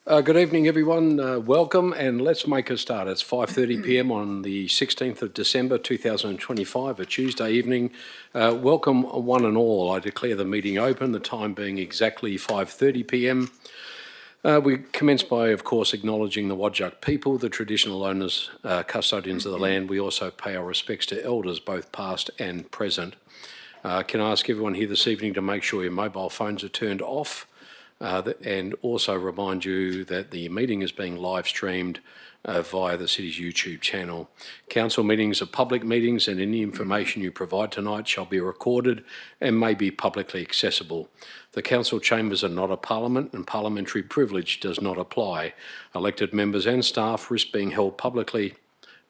Good evening, everyone. Welcome, and let's make a start. It's 5:30 p.m. on the 16th of December 2025, a Tuesday evening. Welcome, one and all. I declare the meeting open, the time being exactly 5:30 p.m. We commence by, of course, acknowledging the Whadjuk people, the traditional owners, custodians of the land. We also pay our respects to elders, both past and present. Can I ask everyone here this evening to make sure your mobile phones are turned off? And also remind you that the meeting is being live streamed via the city's YouTube channel. Council meetings are public meetings, and any information you provide tonight shall be recorded and may be publicly accessible. The council chambers are not a parliament, and parliamentary privilege does not apply. Elected members and staff risk being held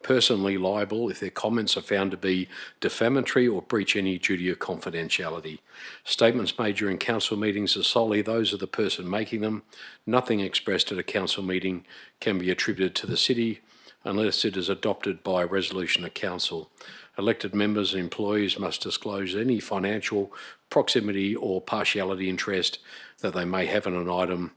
personally liable if their comments are found to be defamatory or breach any duty of confidentiality. Statements made during council meetings are solely those of the person making them. Nothing expressed at a council meeting can be attributed to the city unless it is adopted by resolution of council. Elected members and employees must disclose any financial, proximity or partiality interest that they may have in an item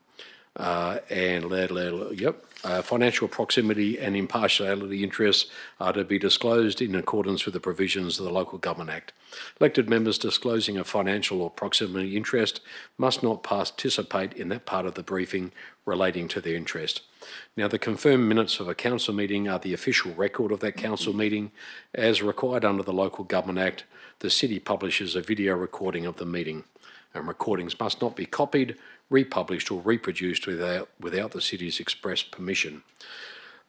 financial proximity and impartiality interests are to be disclosed in accordance with the provisions of the Local Government Act. Elected members disclosing a financial or proximity interest must not participate in that part of the briefing relating to their interest. Now, the confirmed minutes of a council meeting are the official record of that council meeting. As required under the Local Government Act, the city publishes a video recording of the meeting, and recordings must not be copied, republished or reproduced without the city's express permission.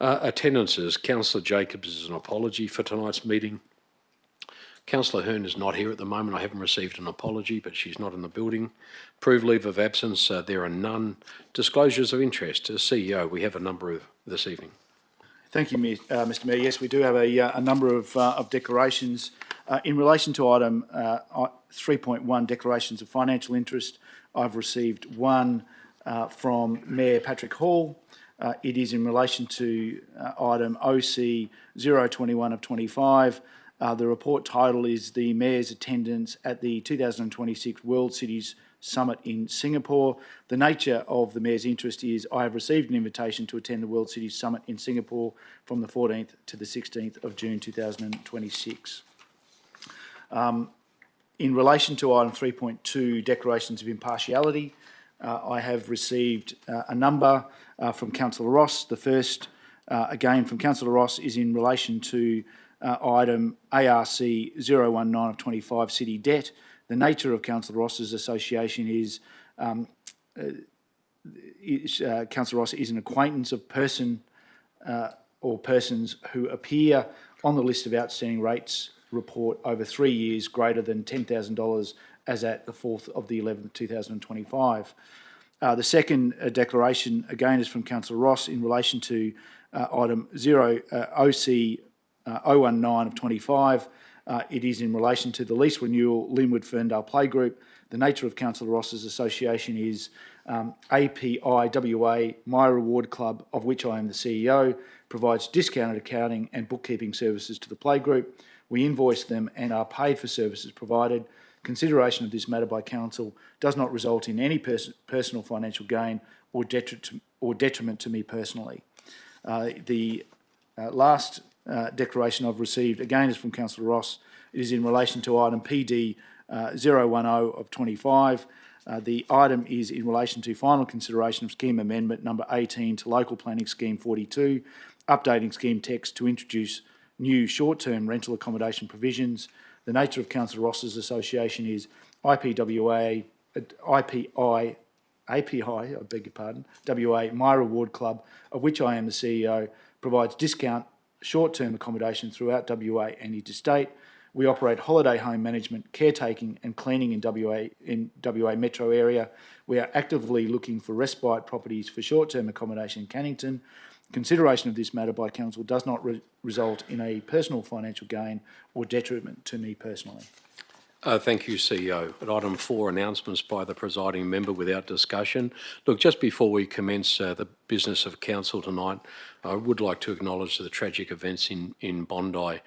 Attendances. Councillor Jacobs is an apology for tonight's meeting. Councillor Hurn is not here at the moment. I haven't received an apology, but she's not in the building. Approved leave of absence. There are none. Disclosures of interest. As CEO, we have a number of this evening. Thank you, Mr Mayor. Yes, we do have a number of declarations. In relation to item 3.1, declarations of financial interest, I've received one from Mayor Patrick Hall. It is in relation to item OC 021 of 25. The report title is the Mayor's attendance at the 2026 World Cities Summit in Singapore. The nature of the Mayor's interest is I have received an invitation to attend the World Cities Summit in Singapore from the 14th to the 16th of June 2026. In relation to item 3.2, declarations of impartiality, I have received a number from Councillor Ross. The first, again from Councillor Ross, is in relation to item ARC 019 of 25, city debt. The nature of Councillor Ross's association is Councillor Ross is an acquaintance of person or persons who appear on the list of outstanding rates report over 3 years greater than $10,000 as at the 4th of the 11th, 2025. The second declaration, again, is from Councillor Ross in relation to item OC 019 of 25. It is in relation to the lease renewal, Lynwood Ferndale Playgroup. The nature of Councillor Ross's association is APIWA, My Reward Club, of which I am the CEO, provides discounted accounting and bookkeeping services to the Playgroup. We invoice them and are paid for services provided. Consideration of this matter by Council does not result in any personal financial gain or detriment to me personally. The last declaration I've received, again, is from Councillor Ross. It is in relation to item PD 010 of 25. The item is in relation to final consideration of scheme amendment number 18 to local planning scheme 42, updating scheme text to introduce new short-term rental accommodation provisions. The nature of Councillor Ross's association is API, I beg your pardon, WA, My Reward Club, of which I am the CEO, provides discount short-term accommodation throughout WA and interstate. We operate holiday home management, caretaking and cleaning in WA metro area. We are actively looking for respite properties for short-term accommodation in Cannington. Consideration of this matter by Council does not result in a personal financial gain or detriment to me personally. Thank you, CEO. At item 4, announcements by the presiding member without discussion. Look, just before we commence the business of council tonight, I would like to acknowledge the tragic events in Bondi.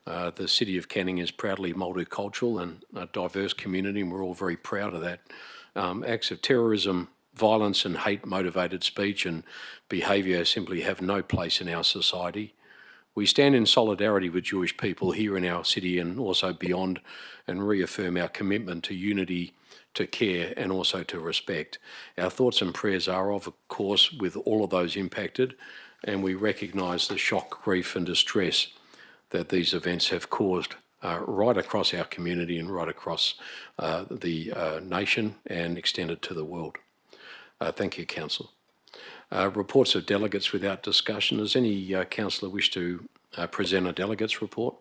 The city of Canning is proudly multicultural and a diverse community, and we're all very proud of that. Acts of terrorism Violence and hate-motivated speech and behaviour simply have no place in our society. We stand in solidarity with Jewish people here in our city and also beyond, and reaffirm our commitment to unity, to care and also to respect. Our thoughts and prayers are, of course, with all of those impacted, and we recognise the shock, grief and distress that these events have caused right across our community and right across the nation and extended to the world. Thank you, Councillor. Reports of delegates without discussion. Does any councillor wish to present a delegates report?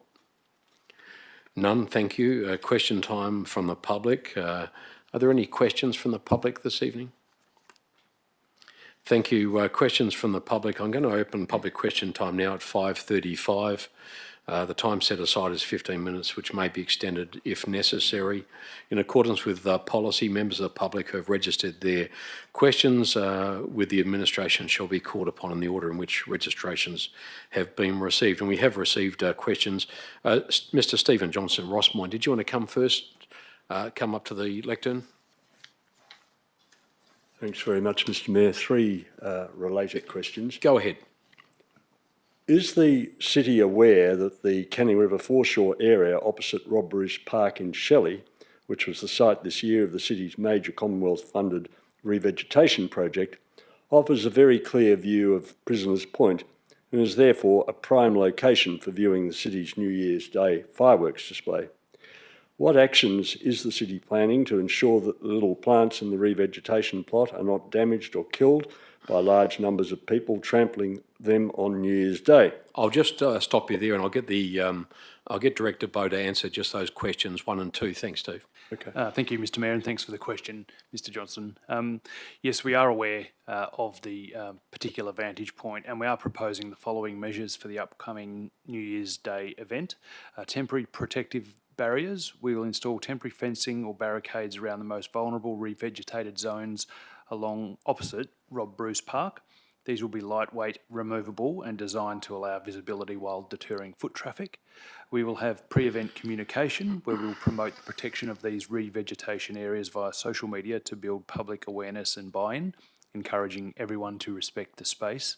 None, thank you. Question time from the public. Are there any questions from the public this evening? Thank you. Questions from the public. I'm going to open public question time now at 5:35. The time set aside is 15 minutes, which may be extended if necessary. In accordance with policy, members of the public who have registered their questions with the administration shall be called upon in the order in which registrations have been received. And we have received questions. Mr. Stephen Johnston, Rossmoyne, did you want to come first? Come up to the lectern. Thanks very much, Mr. Mayor. Three related questions. Go ahead. Is the city aware that the Canning River foreshore area opposite Rob Bruce Park in Shelley, which was the site this year of the city's major Commonwealth-funded revegetation project, offers a very clear view of Prisoners Point and is therefore a prime location for viewing the city's New Year's Day fireworks display? What actions is the city planning to ensure that the little plants in the revegetation plot are not damaged or killed by large numbers of people trampling them on New Year's Day? I'll just stop you there, and I'll get Director Bowe to answer just those questions 1 and 2. Thanks, Steve. Okay. Thank you, Mr. Mayor, and thanks for the question, Mr. Johnston. Yes, we are aware of the particular vantage point, and we are proposing the following measures for the upcoming New Year's Day event. Temporary protective barriers. We will install temporary fencing or barricades around the most vulnerable revegetated zones along opposite Rob Bruce Park. These will be lightweight, removable and designed to allow visibility while deterring foot traffic. We will have pre-event communication where we will promote the protection of these revegetation areas via social media to build public awareness and buy-in, encouraging everyone to respect the space.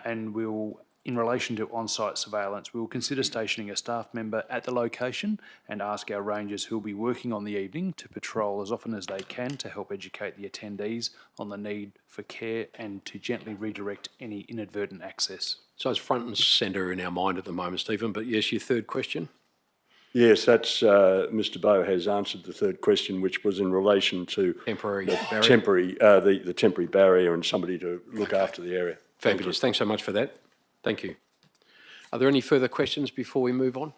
And we'll, in relation to on-site surveillance, we will consider stationing a staff member at the location and ask our rangers who will be working on the evening to patrol as often as they can to help educate the attendees on the need for care and to gently redirect any inadvertent access. So it's front and centre in our mind at the moment, Stephen, but yes, your third question? Yes, that's Mr. Bowe has answered the third question, which was in relation to Temporary the barrier? the temporary barrier and somebody to look after the area. Fabulous. Thanks so much for that. Thank you. Are there any further questions before we move on?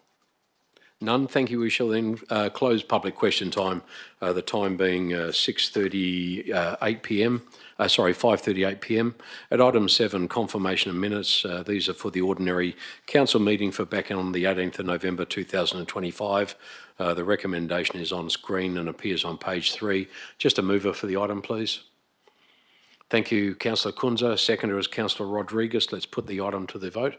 None. Thank you. We shall then close public question time, the time being 6:38 p.m. 5:38 p.m. At item 7, confirmation of minutes. These are for the ordinary council meeting for back on the 18th of November 2025. The recommendation is on screen and appears on page 3. Just a mover for the item, please. Thank you, Councillor Kunze. Seconder is Councillor Rodriguez. Let's put the item to the vote.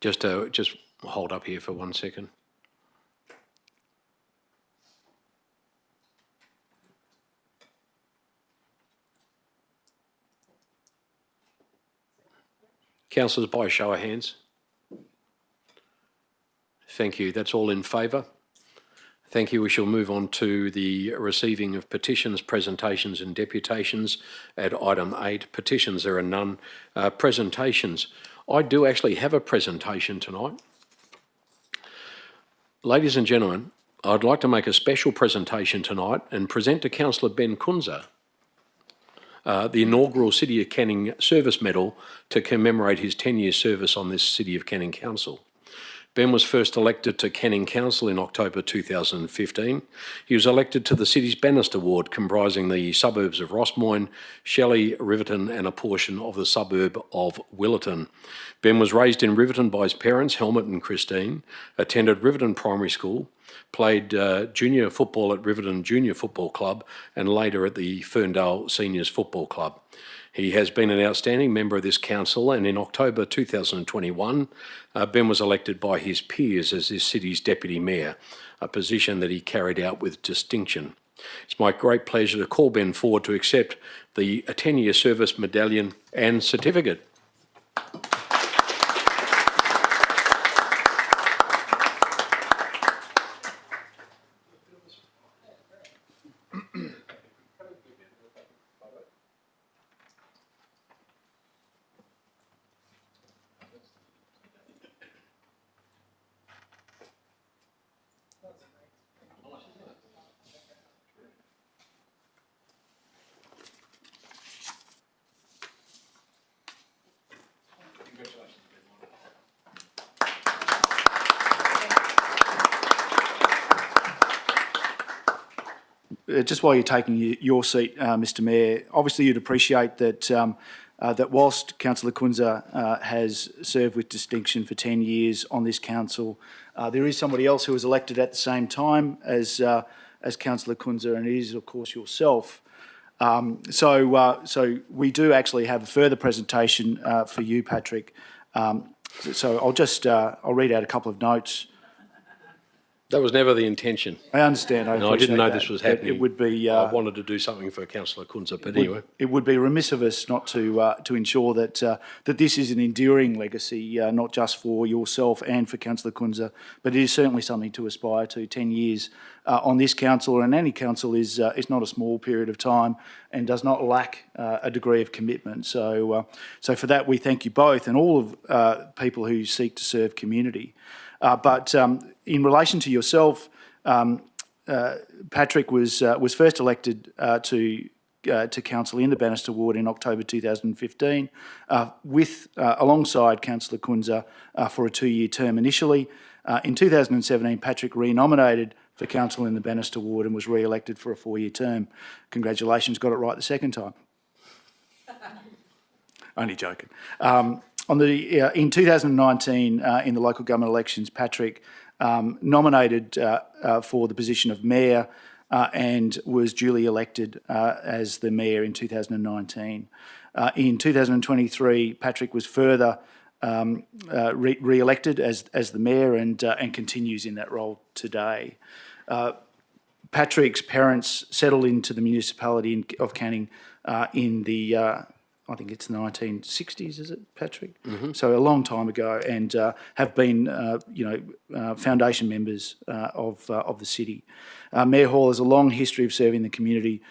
Just hold up here for 1 second. Councillors, by a show of hands. Thank you. That's all in favour. Thank you. We shall move on to the receiving of petitions, presentations and deputations at item 8. Petitions, there are none. Presentations. I do actually have a presentation tonight. Ladies and gentlemen, I'd like to make a special presentation tonight and present to Councillor Ben Kunze the inaugural City of Canning Service Medal to commemorate his 10-year service on this City of Canning Council. Ben was first elected to Canning Council in October 2015. He was elected to the city's Bannister Ward, comprising the suburbs of Rossmoyne, Shelley, Riverton and a portion of the suburb of Willerton. Ben was raised in Riverton by his parents, Helmut and Christine, attended Riverton Primary School, played junior football at Riverton Junior Football Club and later at the Ferndale Seniors Football Club. He has been an outstanding member of this council, and in October 2021, Ben was elected by his peers as this city's Deputy Mayor, a position that he carried out with distinction. It's my great pleasure to call Ben forward to accept the 10-year service medallion and certificate. Just while you're taking your seat, Mr Mayor, obviously you'd appreciate that that whilst Councillor Kunze has served with distinction for 10 years on this council, there is somebody else who was elected at the same time as Councillor Kunze, and it is, of course, yourself. So we do actually have a further presentation for you, Patrick. So I'll read out a couple of notes. That was never the intention. I understand. I didn't know that, this was happening. It would be. I wanted to do something for Councillor Kunze, but anyway. It would be remiss of us not to ensure that that this is an enduring legacy, not just for yourself and for Councillor Kunze, but it is certainly something to aspire to. 10 years on this council, and any council is not a small period of time, and does not lack a degree of commitment. So, so for that we thank you both and all of people who seek to serve community. But in relation to yourself, Patrick was first elected to council in the Bannister ward in October 2015, alongside Councillor Kunze for a 2-year term initially. In 2017, Patrick re-nominated for council in the Bannister ward and was re-elected for a 4-year term. Congratulations, got it right the second time. Only joking. In 2019, in the local government elections, Patrick nominated for the position of mayor and was duly elected as the mayor in 2019. In 2023, Patrick was further re-elected as the mayor and continues in that role today. Patrick's parents settled into the municipality of Canning in the I think it's the 1960s, is it, Patrick? Mm-hmm. So a long time ago, and have been, foundation members of the city. Mayor Hall has a long history of serving the community.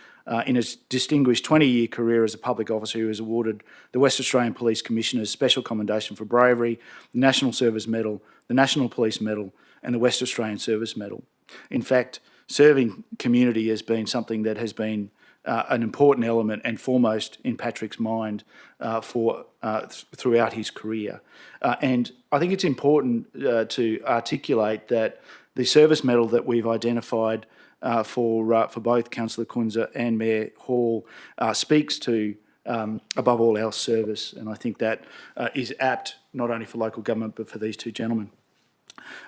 In his distinguished 20-year career as a public officer, he was awarded the West Australian Police Commissioner's Special Commendation for Bravery, the National Service Medal, the National Police Medal, and the West Australian Service Medal. In fact, serving community has been something that has been an important element and foremost in Patrick's mind throughout his career. And I think it's important to articulate that the service medal that we've identified for both Councillor Kunze and Mayor Hall speaks to, above all, our service. And I think that is apt not only for local government but for these two gentlemen.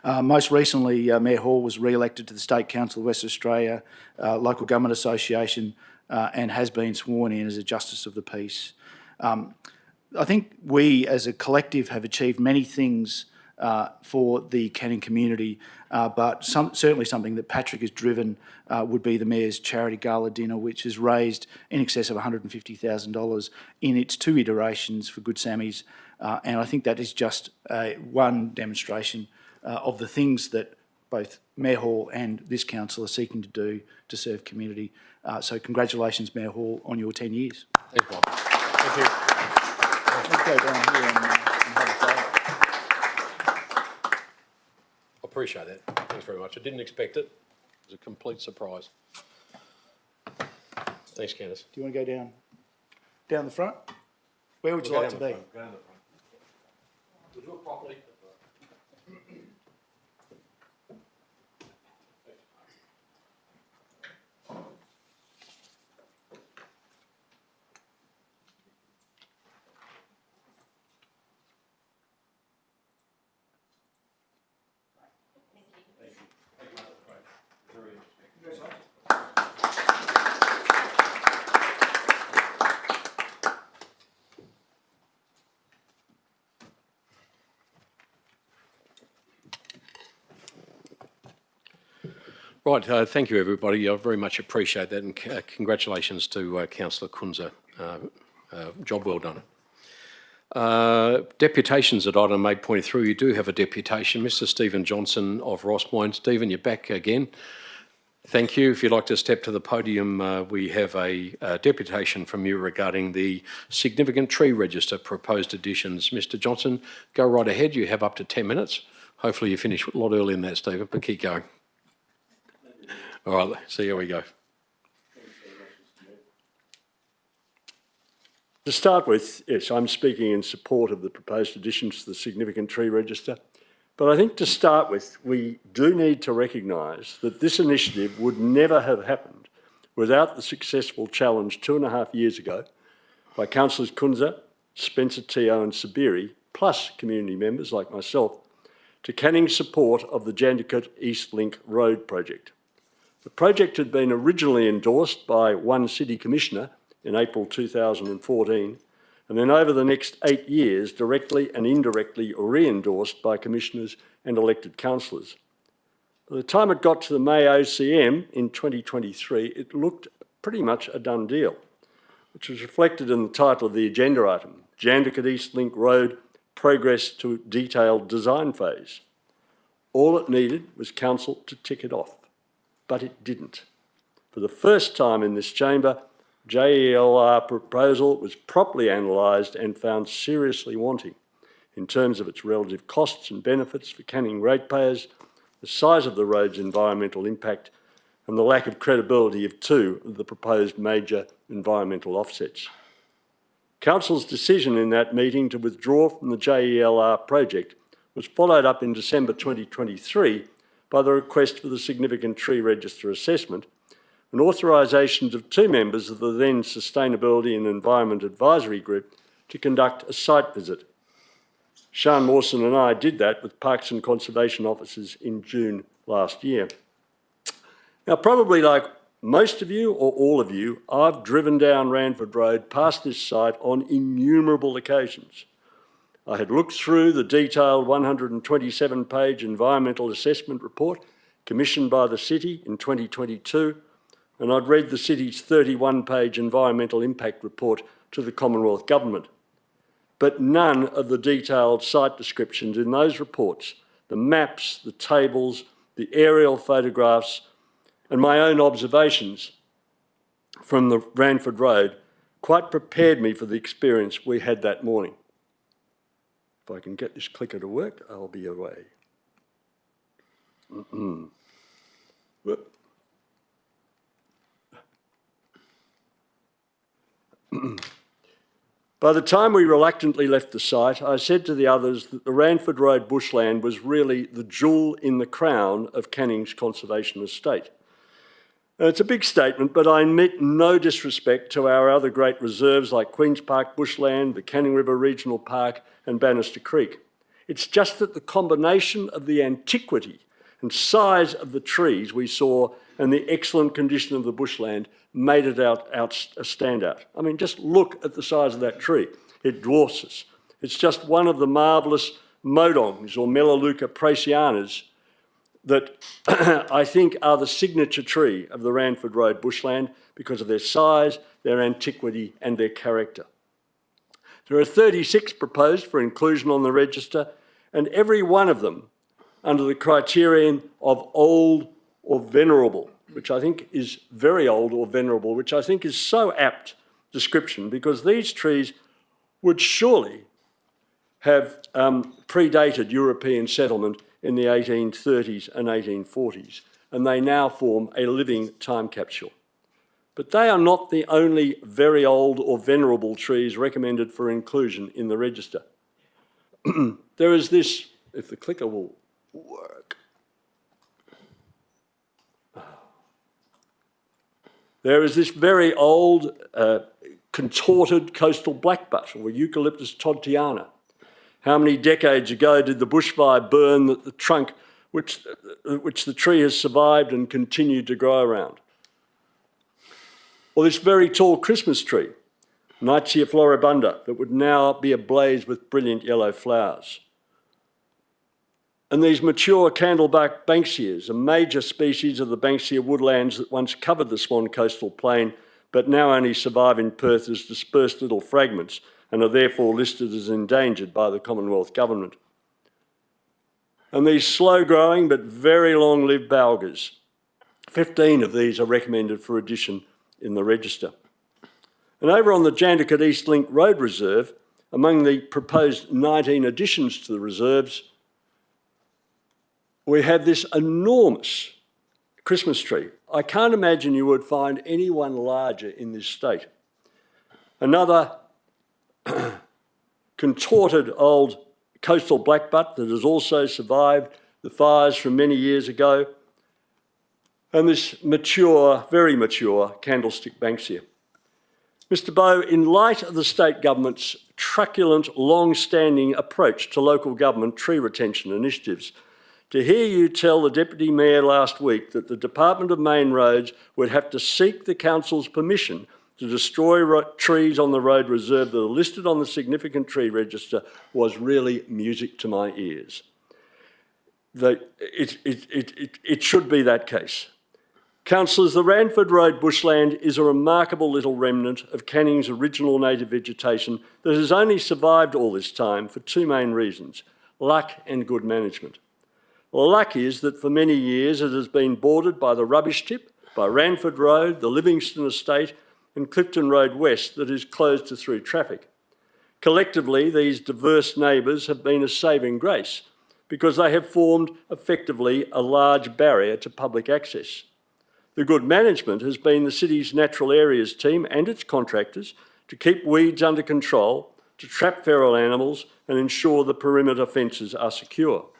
Most recently, Mayor Hall was re-elected to the State Council of West Australia Local Government Association and has been sworn in as a Justice of the Peace. I think we as a collective have achieved many things for the Canning community, but certainly something that Patrick has driven would be the Mayor's Charity Gala Dinner, which has raised in excess of $150,000 in its 2 iterations for Good Sammy's. And I think that is just one demonstration of the things that both Mayor Hall and this council are seeking to do to serve community. So congratulations, Mayor Hall, on your 10 years. Thanks, Bob. Thank you. Let's go down here and have a photo. I appreciate that. Thanks very much. I didn't expect it. It was a complete surprise. Thanks, Candice. Do you want to go down the front? Where would you like to be? Go down the front. We'll do it properly. Right, thank you, everybody. I very much appreciate that, and congratulations to Councillor Kunze. Job well done. Deputations at item 8.3. You do have a deputation, Mr. Stephen Johnston of Rossmoyne. Stephen, you're back again. Thank you. If you'd like to step to the podium, we have a deputation from you regarding the significant tree register proposed additions. Mr. Johnston, go right ahead. You have up to 10 minutes. Hopefully you finish a lot earlier than that, Stephen, but keep going. All right, so here we go. To start with, yes, I'm speaking in support of the proposed additions to the significant tree register. But I think to start with, we do need to recognise that this initiative would never have happened without the successful challenge 2.5 years ago by Councillors Kunze, Spencer Teo and Sabiri, plus community members like myself, to Canning's support of the Jandakot East Link Road project. The project had been originally endorsed by one city commissioner in April 2014, and then over the next 8 years, directly and indirectly re-endorsed by commissioners and elected councillors. By the time it got to the May OCM in 2023, it looked pretty much a done deal, which was reflected in the title of the agenda item, Jandakot East Link Road, Progress to Detailed Design Phase. All it needed was council to tick it off, but it didn't. For the first time in this chamber, JELR proposal was properly analysed and found seriously wanting in terms of its relative costs and benefits for Canning ratepayers, the size of the road's environmental impact, and the lack of credibility of two of the proposed major environmental offsets. Council's decision in that meeting to withdraw from the JELR project was followed up in December 2023 by the request for the significant tree register assessment and authorisations of 2 members of the then Sustainability and Environment Advisory Group to conduct a site visit. Sian Mawson and I did that with Parks and Conservation officers in June last year. Now, probably like most of you or all of you, I've driven down Ranford Road past this site on innumerable occasions. I had looked through the detailed 127-page environmental assessment report commissioned by the city in 2022, and I'd read the city's 31-page environmental impact report to the Commonwealth Government. But none of the detailed site descriptions in those reports, the maps, the tables, the aerial photographs, and my own observations from the Ranford Road quite prepared me for the experience we had that morning. If I can get this clicker to work, I'll be away. By the time we reluctantly left the site, I said to the others that the Ranford Road bushland was really the jewel in the crown of Canning's conservation estate. It's a big statement, but I meant no disrespect to our other great reserves like Queen's Park bushland, the Canning River Regional Park and Bannister Creek. It's just that the combination of the antiquity and size of the trees we saw and the excellent condition of the bushland made it a standout. I mean, just look at the size of that tree. It dwarfs us. It's just one of the marvellous modongs or Melaleuca praesianas that I think are the signature tree of the Ranford Road bushland because of their size, their antiquity and their character. There are 36 proposed for inclusion on the register, and every one of them under the criterion of old or venerable, which I think is very old or venerable, which I think is so apt description because these trees would surely have predated European settlement in the 1830s and 1840s, and they now form a living time capsule. But they are not the only very old or venerable trees recommended for inclusion in the register. There is this, if the clicker will work. There is this very old contorted coastal blackbutt or Eucalyptus tontiana. How many decades ago did the bushfire burn the trunk which the tree has survived and continued to grow around? Or this very tall Christmas tree, Knightsia floribunda, that would now be ablaze with brilliant yellow flowers. And these mature candlebark Banksias, a major species of the Banksia woodlands that once covered the Swan coastal plain, but now only survive in Perth as dispersed little fragments and are therefore listed as endangered by the Commonwealth Government. And these slow-growing but very long-lived balgas, 15 of these are recommended for addition in the register. And over on the Jandakot East Link Road Reserve, among the proposed 19 additions to the reserves, we have this enormous Christmas tree. I can't imagine you would find anyone larger in this state. Another contorted old coastal blackbutt that has also survived the fires from many years ago, and this mature, very mature candlestick Banksia. Mr. Bowe, in light of the state government's truculent, long-standing approach to local government tree retention initiatives, to hear you tell the Deputy Mayor last week that the Department of Main Roads would have to seek the Council's permission to destroy trees on the road reserve that are listed on the significant tree register was really music to my ears. It should be that case. Councillors, the Ranford Road bushland is a remarkable little remnant of Canning's original native vegetation that has only survived all this time for two main reasons: luck and good management. Well, luck is that for many years it has been bordered by the rubbish tip, by Ranford Road, the Livingston Estate and Clifton Road West that is closed to through traffic. Collectively, these diverse neighbours have been a saving grace because they have formed effectively a large barrier to public access. The good management has been the city's natural areas team and its contractors to keep weeds under control, to trap feral animals and ensure the perimeter fences are secure.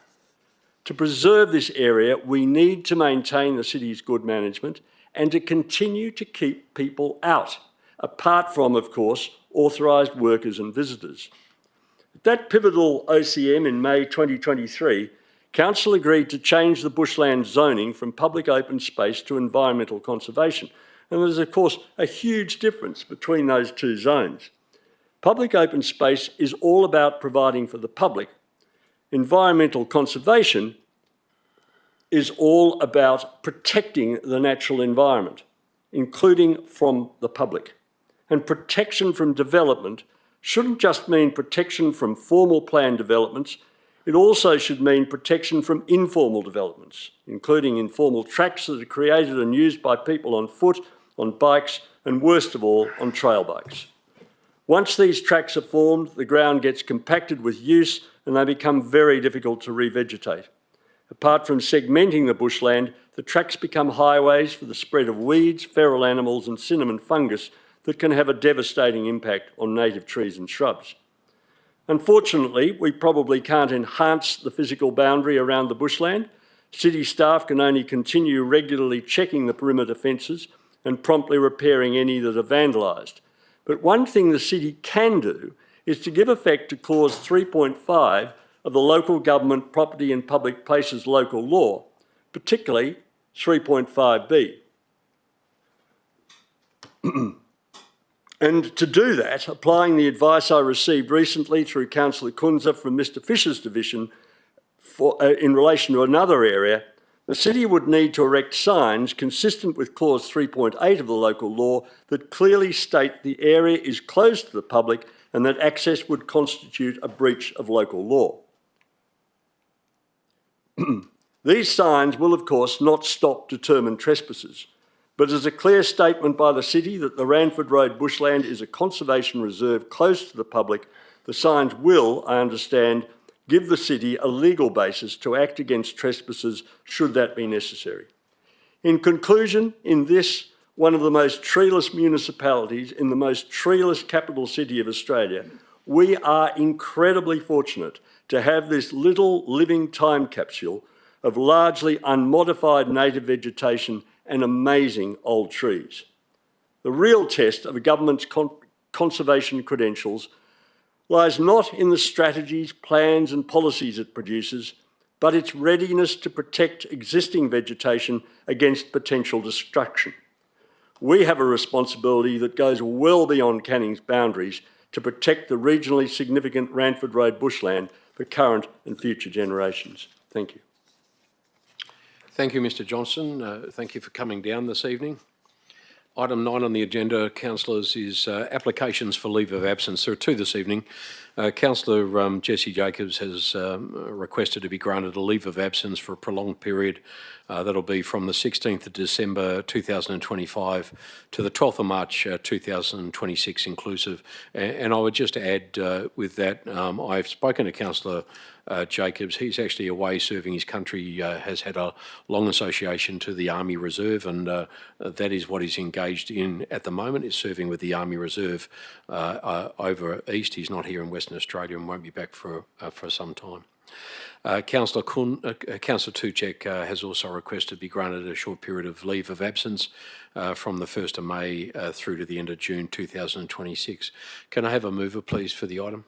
To preserve this area, we need to maintain the city's good management and to continue to keep people out, apart from, of course, authorised workers and visitors. At that pivotal OCM in May 2023, Council agreed to change the bushland zoning from public open space to environmental conservation. And there's, of course, a huge difference between those two zones. Public open space is all about providing for the public. Environmental conservation is all about protecting the natural environment, including from the public. And protection from development shouldn't just mean protection from formal plan developments, it also should mean protection from informal developments, including informal tracks that are created and used by people on foot, on bikes, and worst of all, on trail bikes. Once these tracks are formed, the ground gets compacted with use and they become very difficult to revegetate. Apart from segmenting the bushland, the tracks become highways for the spread of weeds, feral animals and cinnamon fungus that can have a devastating impact on native trees and shrubs. Unfortunately, we probably can't enhance the physical boundary around the bushland. City staff can only continue regularly checking the perimeter fences and promptly repairing any that are vandalised. But one thing the city can do is to give effect to clause 3.5 of the Local Government Property and Public Places Local Law, particularly 3.5b. And to do that, applying the advice I received recently through Councillor Kunze from Mr Fisher's division in relation to another area, the city would need to erect signs consistent with clause 3.8 of the local law that clearly state the area is closed to the public and that access would constitute a breach of local law. These signs will, of course, not stop determined trespassers, but as a clear statement by the city that the Ranford Road bushland is a conservation reserve close to the public, the signs will, I understand, give the city a legal basis to act against trespassers should that be necessary. In conclusion, in this, one of the most treeless municipalities in the most treeless capital city of Australia, we are incredibly fortunate to have this little living time capsule of largely unmodified native vegetation and amazing old trees. The real test of a government's conservation credentials lies not in the strategies, plans and policies it produces, but its readiness to protect existing vegetation against potential destruction. We have a responsibility that goes well beyond Canning's boundaries to protect the regionally significant Ranford Road bushland for current and future generations. Thank you. Thank you, Mr Johnston. Thank you for coming down this evening. Item 9 on the agenda, councillors, is applications for leave of absence. There are two this evening. Councillor Jessie Jacobs has requested to be granted a leave of absence for a prolonged period. That'll be from the 16th of December 2025 to the 12th of March 2026 inclusive. And I would just add with that, I've spoken to Councillor Jacobs. He's actually away serving his country, has had a long association to the Army Reserve, and that is what he's engaged in at the moment, is serving with the Army Reserve over east. He's not here in Western Australia and won't be back for some time. Councillor Tucek has also requested to be granted a short period of leave of absence from the 1st of May through to the end of June 2026. Can I have a mover, please, for the item?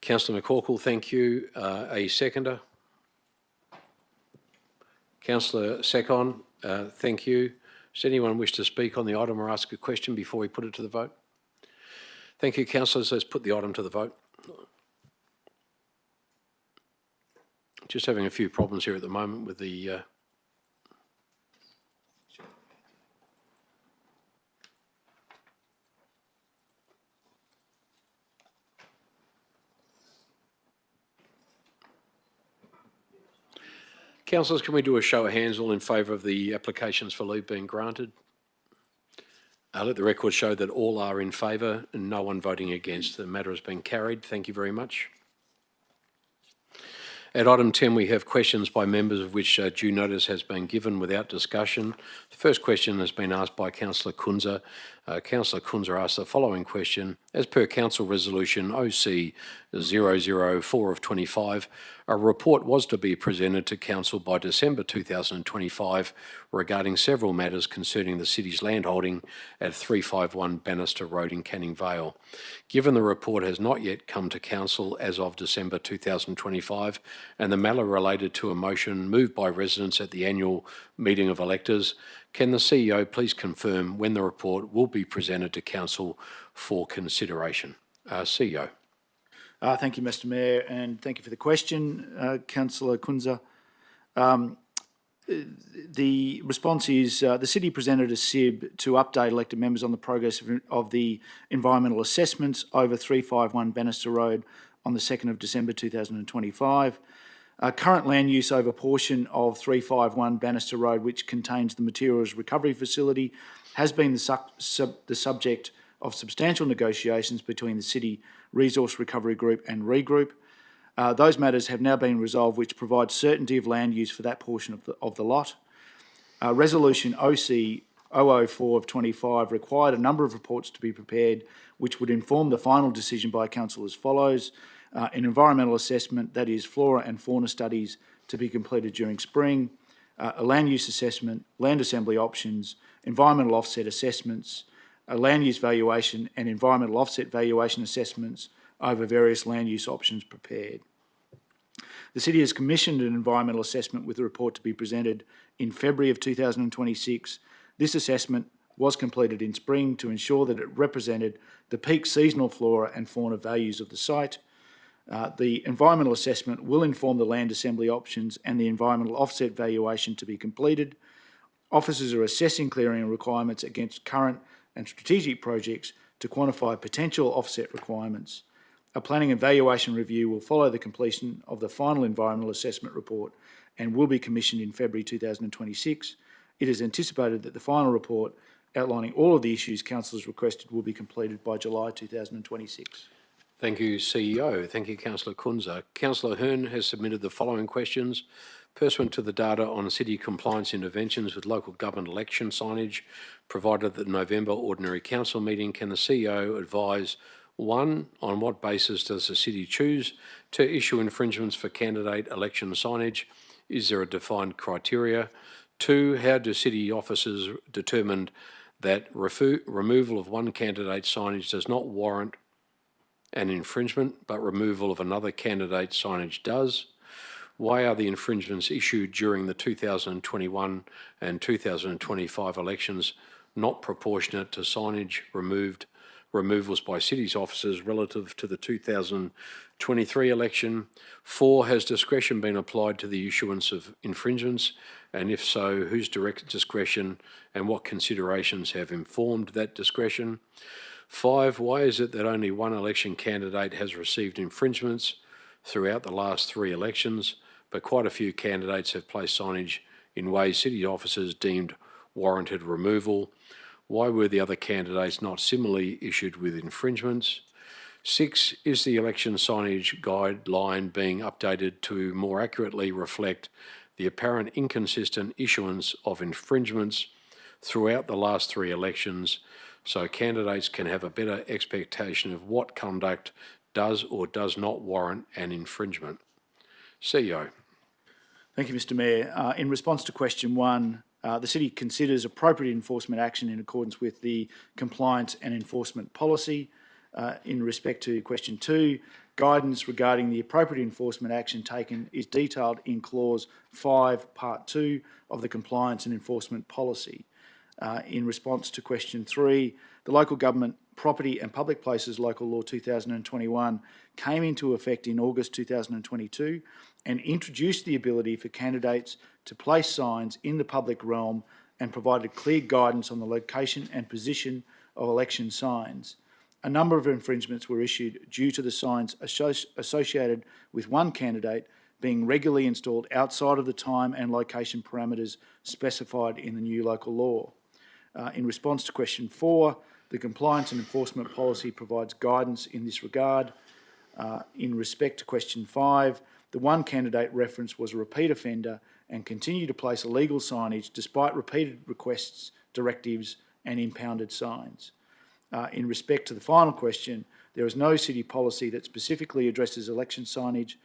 Councillor McCorkle, thank you. A seconder? Councillor Secon, thank you. Does anyone wish to speak on the item or ask a question before we put it to the vote? Thank you, councillors. Let's put the item to the vote. Just having a few problems here at the moment with the... Councillors, can we do a show of hands all in favour of the applications for leave being granted? Let the record show that all are in favour and no one voting against. The matter has been carried. Thank you very much. At item 10, we have questions by members of which due notice has been given without discussion. The first question has been asked by Councillor Kunze. Councillor Kunze asked the following question. As per Council Resolution OC 004 of 25, a report was to be presented to Council by December 2025 regarding several matters concerning the City's landholding at 351 Bannister Road in Canning Vale. Given the report has not yet come to Council as of December 2025 and the matter related to a motion moved by residents at the annual meeting of electors, can the CEO please confirm when the report will be presented to Council for consideration? CEO. Thank you, Mr Mayor, and thank you for the question, Councillor Kunze. The response is the City presented a SIB to update elected members on the progress of the environmental assessments over 351 Bannister Road on the 2nd of December 2025. Current land use over portion of 351 Bannister Road, which contains the materials recovery facility, has been the subject of substantial negotiations between the City Resource Recovery Group and Regroup. Those matters have now been resolved, which provides certainty of land use for that portion of the lot. Resolution OC 004 of 25 required a number of reports to be prepared, which would inform the final decision by Council as follows. An environmental assessment, that is flora and fauna studies, to be completed during spring, a land use assessment, land assembly options, environmental offset assessments, a land use valuation and environmental offset valuation assessments over various land use options prepared. The City has commissioned an environmental assessment with a report to be presented in February of 2026. This assessment was completed in spring to ensure that it represented the peak seasonal flora and fauna values of the site. The environmental assessment will inform the land assembly options and the environmental offset valuation to be completed. Officers are assessing clearing requirements against current and strategic projects to quantify potential offset requirements. A planning and valuation review will follow the completion of the final environmental assessment report and will be commissioned in February 2026. It is anticipated that the final report outlining all of the issues Council has requested will be completed by July 2026. Thank you, CEO. Thank you, Councillor Kunze. Councillor Hurn has submitted the following questions. Pursuant to the data on City compliance interventions with local government election signage provided at the November Ordinary Council meeting, can the CEO advise, 1, on what basis does the City choose to issue infringements for candidate election signage? Is there a defined criteria? 2, how do City officers determine that removal of one candidate signage does not warrant an infringement, but removal of another candidate signage does? Why are the infringements issued during the 2021 and 2025 elections not proportionate to signage removals by city's officers relative to the 2023 election? 4, has discretion been applied to the issuance of infringements? And if so, whose direct discretion and what considerations have informed that discretion? 5, why is it that only one election candidate has received infringements throughout the last 3 elections, but quite a few candidates have placed signage in ways city officers deemed warranted removal? Why were the other candidates not similarly issued with infringements? 6, is the election signage guideline being updated to more accurately reflect the apparent inconsistent issuance of infringements throughout the last 3 elections, so candidates can have a better expectation of what conduct does or does not warrant an infringement? CEO. Thank you, Mr Mayor. In response to question 1, the City considers appropriate enforcement action in accordance with the compliance and enforcement policy. In respect to question 2, guidance regarding the appropriate enforcement action taken is detailed in clause 5, part 2 of the compliance and enforcement policy. In response to question 3, the Local Government Property and Public Places Local Law 2021 came into effect in August 2022 and introduced the ability for candidates to place signs in the public realm and provided clear guidance on the location and position of election signs. A number of infringements were issued due to the signs associated with one candidate being regularly installed outside of the time and location parameters specified in the new local law. In response to question 4, the compliance and enforcement policy provides guidance in this regard. In respect to question 5, the one candidate referenced was a repeat offender and continued to place illegal signage despite repeated requests, directives and impounded signs. In respect to the final question, there is no city policy that specifically addresses election signage,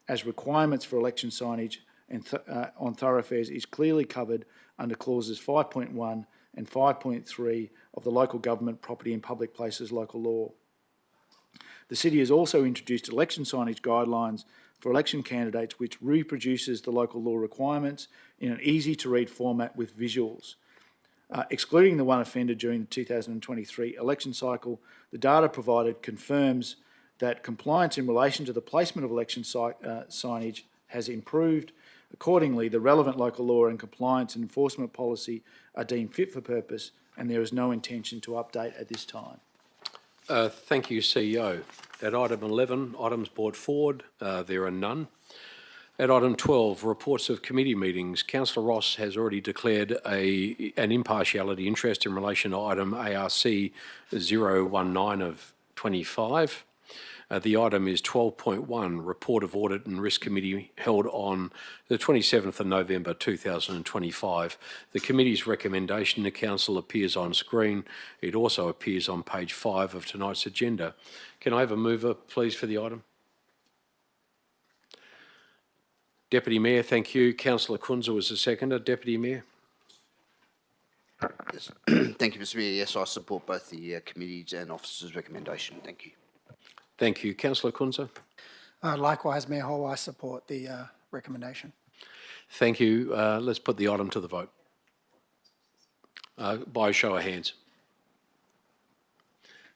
as requirements for election signage and on thoroughfares is clearly covered under clauses 5.1 and 5.3 of the Local Government Property and Public Places Local Law. The City has also introduced election signage guidelines for election candidates which reproduces the local law requirements in an easy-to-read format with visuals. Excluding the one offender during the 2023 election cycle, the data provided confirms that compliance in relation to the placement of election signage has improved. Accordingly, the relevant local law and compliance and enforcement policy are deemed fit for purpose, and there is no intention to update at this time. Thank you, CEO. At item 11, items brought forward, there are none. At item 12, reports of committee meetings, Councillor Ross has already declared an impartiality interest in relation to item ARC 019 of 25. The item is 12.1, Report of Audit and Risk Committee held on the 27th of November 2025. The committee's recommendation to Council appears on screen. It also appears on page 5 of tonight's agenda. Can I have a mover, please, for the item? Deputy Mayor, thank you. Councillor Kunze was the seconder. Deputy Mayor. Yes. Thank you, Mr Mayor. Yes, I support both the committee's and officers' recommendation. Thank you. Thank you. Councillor Kunze. Likewise, Mayor Hall, I support the recommendation. Thank you. Let's put the item to the vote. By a show of hands.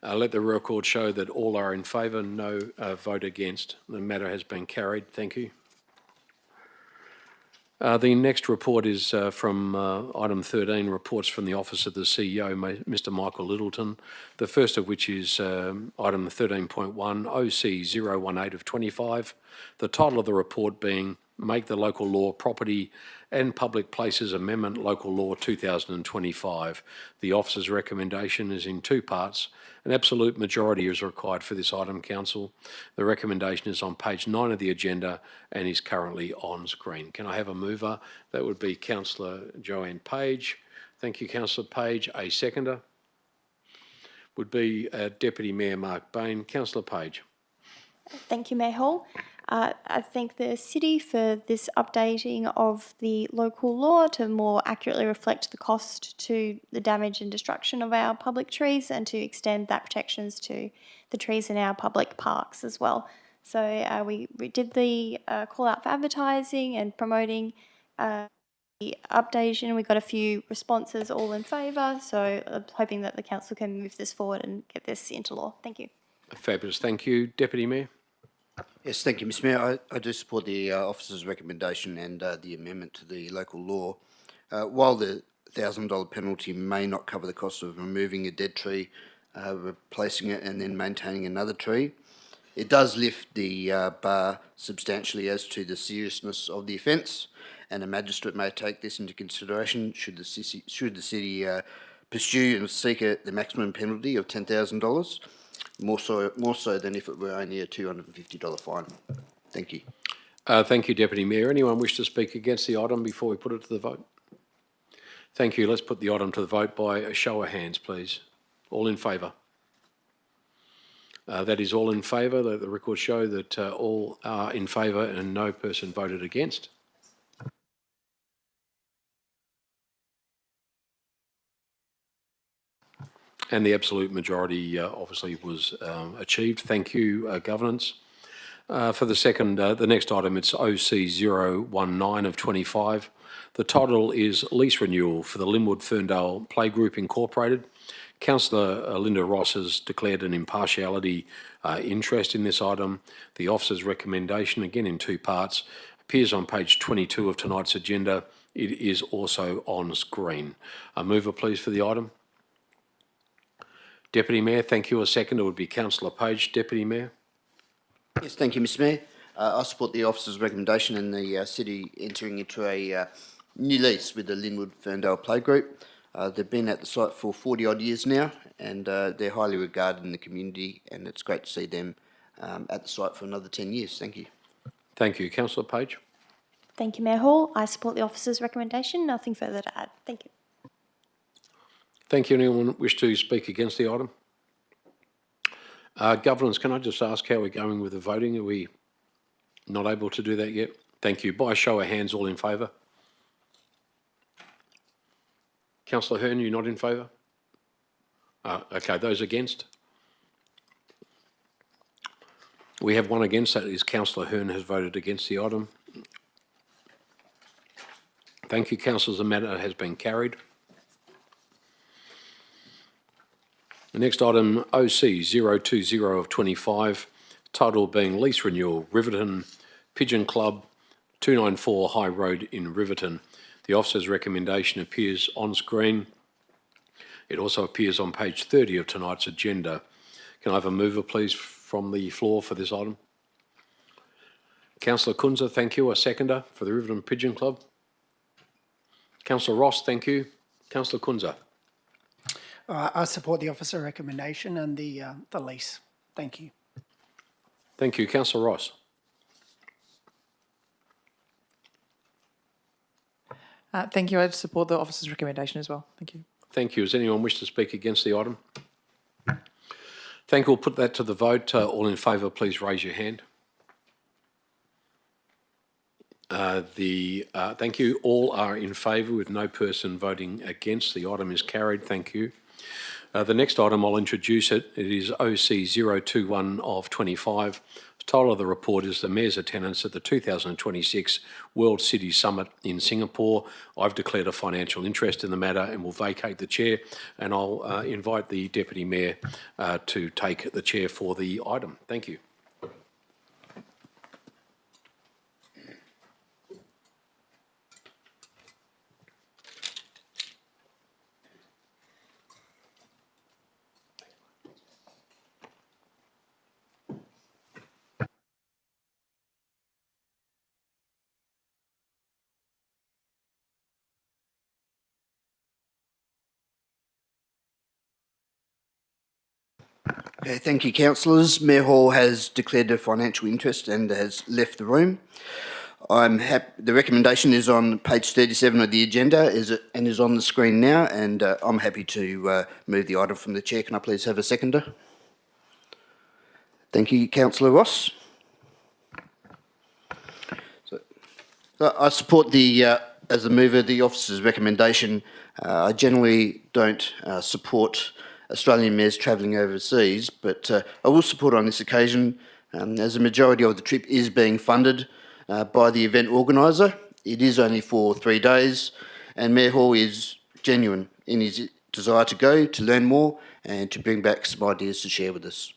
Let the record show that all are in favour, no vote against. The matter has been carried. Thank you. The next report is from item 13, reports from the Office of the CEO, Mr Michael Littleton, the first of which is item 13.1, OC 018 of 25. The title of the report being Make the Local Law Property and Public Places Amendment Local Law 2025. The Officer's recommendation is in 2 parts. An absolute majority is required for this item, Council. The recommendation is on page 9 of the agenda and is currently on screen. Can I have a mover? That would be Councillor Joanne Page. Thank you, Councillor Page. A seconder would be Deputy Mayor Mark Bain. Councillor Page. Thank you, Mayor Hall. I thank the City for this updating of the local law to more accurately reflect the cost to the damage and destruction of our public trees and to extend that protections to the trees in our public parks as well. So we did the call out for advertising and promoting the updation. We got a few responses all in favour, so I'm hoping that the council can move this forward and get this into law. Thank you. Fabulous. Thank you. Deputy Mayor. Yes, thank you, Mr Mayor. I do support the officer's recommendation and the amendment to the local law. While the $1,000 penalty may not cover the cost of removing a dead tree, replacing it and then maintaining another tree, it does lift the bar substantially as to the seriousness of the offence, and a magistrate may take this into consideration should the city pursue and seek the maximum penalty of $10,000, more so than if it were only a $250 fine. Thank you. Thank you, Deputy Mayor. Anyone wish to speak against the item before we put it to the vote? Thank you. Let's put the item to the vote by a show of hands, please. All in favour? That is all in favour. Let the record show that all are in favour and no person voted against. And the absolute majority obviously was achieved. Thank you, Governance. For the second, the next item, it's OC019 of 25. The title is Lease Renewal for the Lynwood Ferndale Playgroup Incorporated. Councillor Linda Ross has declared an impartiality interest in this item. The officer's recommendation, again in two parts, appears on page 22 of tonight's agenda. It is also on screen. A mover, please, for the item. Deputy Mayor, thank you. A seconder would be Councillor Page. Deputy Mayor. Yes, thank you, Mr Mayor. I support the officer's recommendation and the city entering into a new lease with the Lynwood Ferndale Playgroup. They've been at the site for 40-odd years now, and they're highly regarded in the community, and it's great to see them at the site for another 10 years. Thank you. Thank you. Councillor Page. Thank you, Mayor Hall. I support the officer's recommendation. Nothing further to add. Thank you. Thank you. Anyone wish to speak against the item? Governance, can I just ask how we're going with the voting? Are we not able to do that yet? Thank you. By a show of hands, all in favour? Councillor Hurn, you're not in favour? Okay, those against? We have one against. That is Councillor Hurn has voted against the item. Thank you, councillors. The matter has been carried. The next item, OC020 of 25, title being Lease Renewal, Riverton, Pigeon Club, 294 High Road in Riverton. The officer's recommendation appears on screen. It also appears on page 30 of tonight's agenda. Can I have a mover, please, from the floor for this item? Councillor Kunze, thank you. A seconder for the Riverton Pigeon Club. Councillor Ross, thank you. Councillor Kunze. I support the officer recommendation and the lease. Thank you. Thank you. Councillor Ross. Thank you. I support the officer's recommendation as well. Thank you. Thank you. Does anyone wish to speak against the item? Thank you. We'll put that to the vote. All in favour, please raise your hand. Thank you. All are in favour with no person voting against. The item is carried. Thank you. The next item, I'll introduce it. It is OC021 of 25. The title of the report is the Mayor's Attendance at the 2026 World City Summit in Singapore. I've declared a financial interest in the matter and will vacate the chair, and I'll invite the Deputy Mayor to take the chair for the item. Thank you. Okay, thank you, councillors. Mayor Hall has declared a financial interest and has left the room. I'm happy. The recommendation is on page 37 of the agenda and is on the screen now, and I'm happy to move the item from the chair. Can I please have a seconder? Thank you, Councillor Ross. So I support the, as a mover, the officer's recommendation. I generally don't support Australian mayors travelling overseas, but I will support on this occasion as a majority of the trip is being funded by the event organiser, It is only for 3 days, and Mayor Hall is genuine in his desire to go, to learn more, and to bring back some ideas to share with us.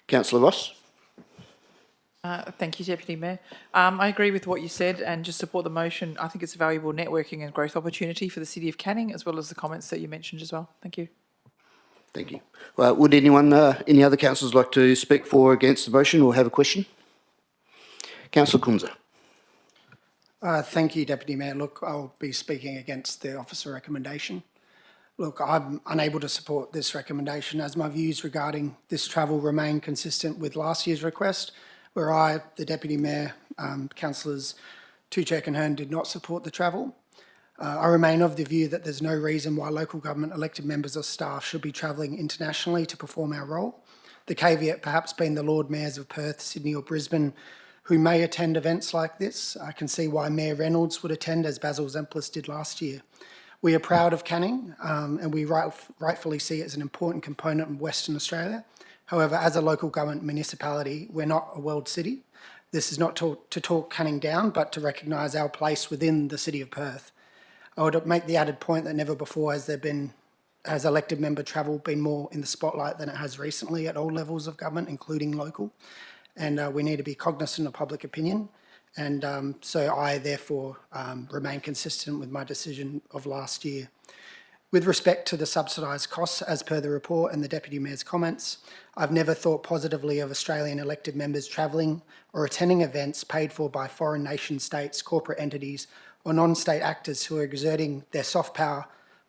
Councillor Ross? Thank you, Deputy Mayor. I agree with what you said and just support the motion. I think it's a valuable networking and growth opportunity for the City of Canning, as well as the comments that you mentioned as well. Thank you. Thank you. Would anyone, any other councillors like to speak for or against the motion or have a question? Councillor Kunze. Thank you, Deputy Mayor. Look, I'll be speaking against the officer recommendation. Look, I'm unable to support this recommendation as my views regarding this travel remain consistent with last year's request, where I, the Deputy Mayor, Councillors Tucek and Hurn did not support the travel. I remain of the view that there's no reason why local government elected members or staff should be travelling internationally to perform our role. The caveat perhaps being the Lord Mayors of Perth, Sydney or Brisbane who may attend events like this. I can see why Mayor Reynolds would attend, as Basil Zemplis did last year. We are proud of Canning and we rightfully see it as an important component of Western Australia. However, as a local government municipality, we're not a world city. This is not to talk Canning down, but to recognise our place within the City of Perth. I would make the added point that never before has elected member travel been more in the spotlight than it has recently at all levels of government, including local. And we need to be cognisant of public opinion. And so I therefore remain consistent with my decision of last year. With respect to the subsidised costs, as per the report and the Deputy Mayor's comments, I've never thought positively of Australian elected members travelling or attending events paid for by foreign nation states, corporate entities or non-state actors who are exerting their soft power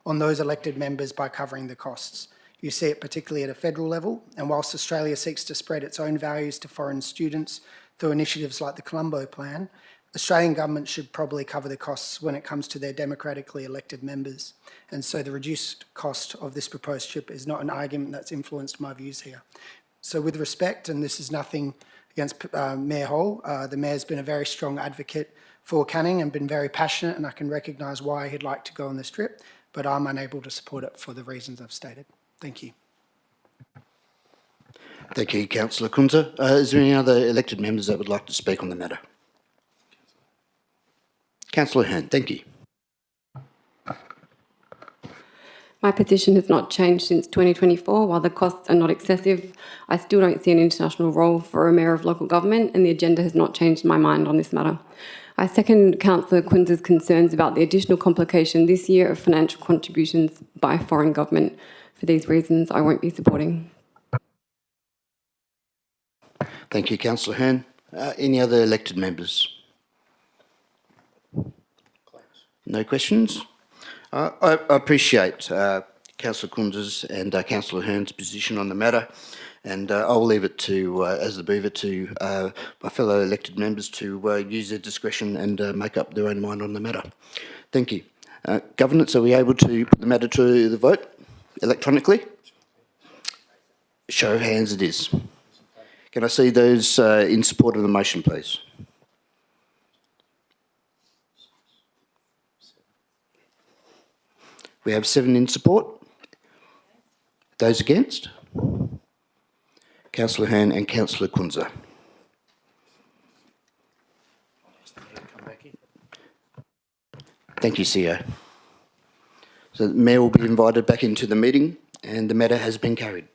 on those elected members by covering the costs. You see it particularly at a federal level, and whilst Australia seeks to spread its own values to foreign students through initiatives like the Colombo Plan, Australian government should probably cover the costs when it comes to their democratically elected members. And so the reduced cost of this proposed trip is not an argument that's influenced my views here. So with respect, and this is nothing against Mayor Hall, the Mayor's been a very strong advocate for Canning and been very passionate, and I can recognise why he'd like to go on this trip, but I'm unable to support it for the reasons I've stated. Thank you. Thank you, Councillor Kunze. Is there any other elected members that would like to speak on the matter? Councillor Hurn, thank you. My position has not changed since 2024. While the costs are not excessive, I still don't see an international role for a mayor of local government, and the agenda has not changed my mind on this matter. I second Councillor Kunze's concerns about the additional complication this year of financial contributions by foreign government. For these reasons, I won't be supporting. Thank you, Councillor Hurn. Any other elected members? No questions? I appreciate Councillor Kunze's and Councillor Hurn's position on the matter, and I'll leave it to, as the beaver, to my fellow elected members to use their discretion and make up their own mind on the matter. Thank you. Governance, are we able to put the matter to the vote electronically? Show of hands it is. Can I see those in support of the motion, please? We have 7 in support. Those against? Councillor Hurn and Councillor Kunze. Thank you, CEO. So the Mayor will be invited back into the meeting and the matter has been carried.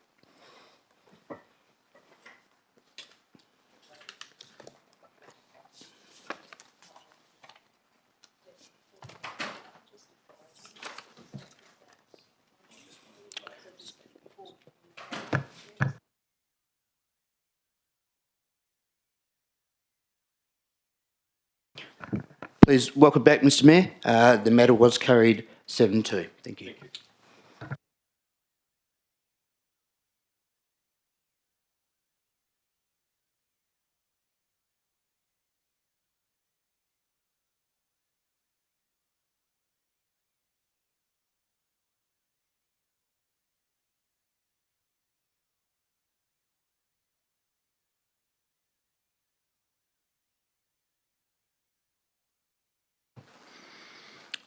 Please welcome back, Mr. Mayor. The matter was carried 7-2. Thank you.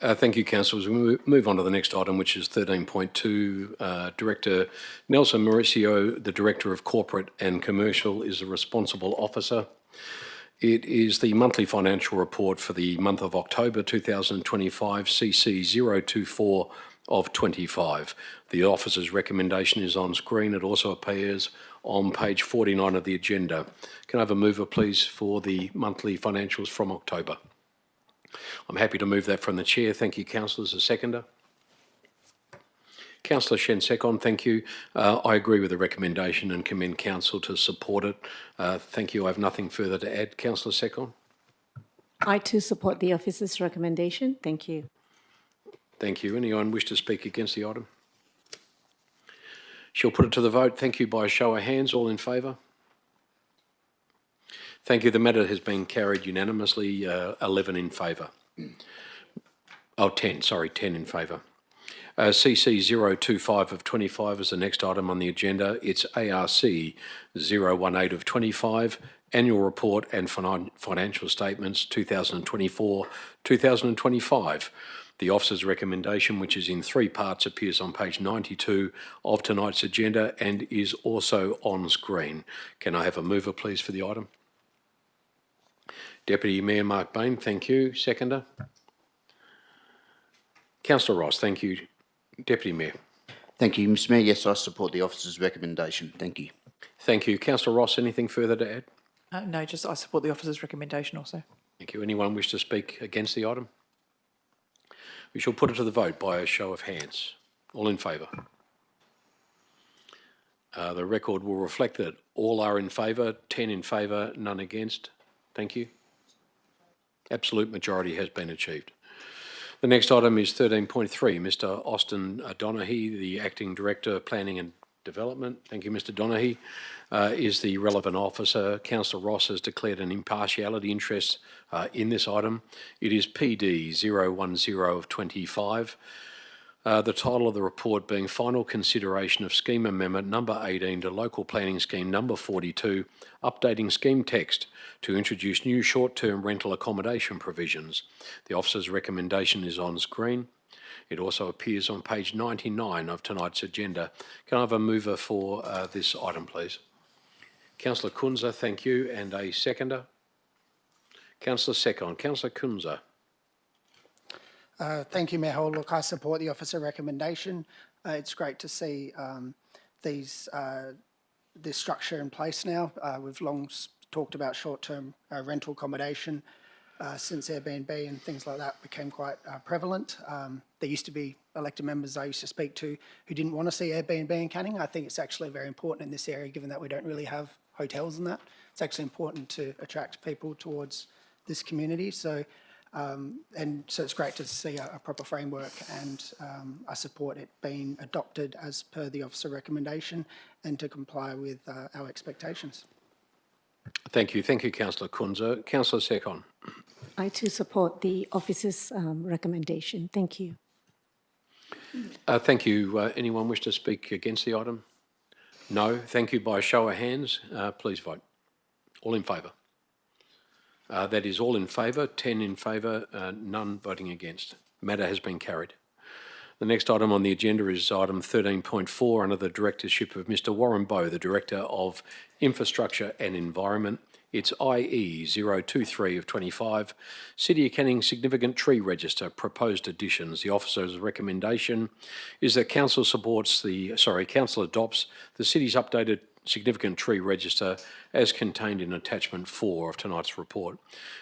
Thank you, councillors. We move on to the next item, which is 13.2. Director Nelson Mauricio, the Director of Corporate and Commercial, is a responsible officer. It is the monthly financial report for the month of October 2025, CC 024 of 25. The officer's recommendation is on screen. It also appears on page 49 of the agenda. Can I have a mover, please, for the monthly financials from October? I'm happy to move that from the chair. Thank you, councillors. A seconder? Councillor Shen second, thank you. I agree with the recommendation and commend council to support it. Thank you. I have nothing further to add. Councillor second. I too support the officer's recommendation. Thank you. Thank you. Anyone wish to speak against the item? She'll put it to the vote. Thank you by a show of hands. All in favour? Thank you. The matter has been carried unanimously. 11 in favour. 10 in favour. CC 025 of 25 is the next item on the agenda. It's ARC 018 of 25, Annual Report and Financial Statements 2024-2025. The officer's recommendation, which is in 3 parts, appears on page 92 of tonight's agenda and is also on screen. Can I have a mover, please, for the item? Deputy Mayor Mark Bain, thank you. Seconder? Councillor Ross, thank you. Deputy Mayor. Thank you, Mr Mayor. Yes, I support the officer's recommendation. Thank you. Thank you. Councillor Ross, anything further to add? No, just I support the officer's recommendation also. Thank you. Anyone wish to speak against the item? We shall put it to the vote by a show of hands. All in favour? The record will reflect that all are in favour, 10 in favour, none against. Thank you. Absolute majority has been achieved. The next item is 13.3. Mr Austin Donaghy, the Acting Director, Planning and Development. Thank you, Mr Donaghy, is the relevant officer. Councillor Ross has declared an impartiality interest in this item. It is PD 010 of 25. The title of the report being Final Consideration of Scheme Amendment number 18 to Local Planning Scheme number 42, updating scheme text to introduce new short-term rental accommodation provisions. The officer's recommendation is on screen. It also appears on page 99 of tonight's agenda. Can I have a mover for this item, please? Councillor Kunze, thank you, and a seconder. Councillor second. Councillor Kunze. Thank you, Mayor Hall. Look, I support the officer recommendation. It's great to see this structure in place now. We've long talked about short-term rental accommodation since Airbnb and things like that became quite prevalent. There used to be elected members I used to speak to who didn't want to see Airbnb in Canning. I think it's actually very important in this area, given that we don't really have hotels and that. It's actually important to attract people towards this community. So it's great to see a proper framework, and I support it being adopted as per the officer recommendation and to comply with our expectations. Thank you. Thank you, Councillor Kunze. Councillor Secon. I too support the officer's recommendation. Thank you. Thank you. Anyone wish to speak against the item? No. Thank you. By a show of hands, please vote. All in favour? That is all in favour, 10 in favour, none voting against. Matter has been carried. The next item on the agenda is item 13.4 under the directorship of Mr Warren Bowe, the Director of Infrastructure and Environment. It's IE 023 of 25, City of Canning Significant Tree Register, proposed additions. The officer's recommendation is that council adopts the city's updated significant tree register as contained in attachment 4 of tonight's report.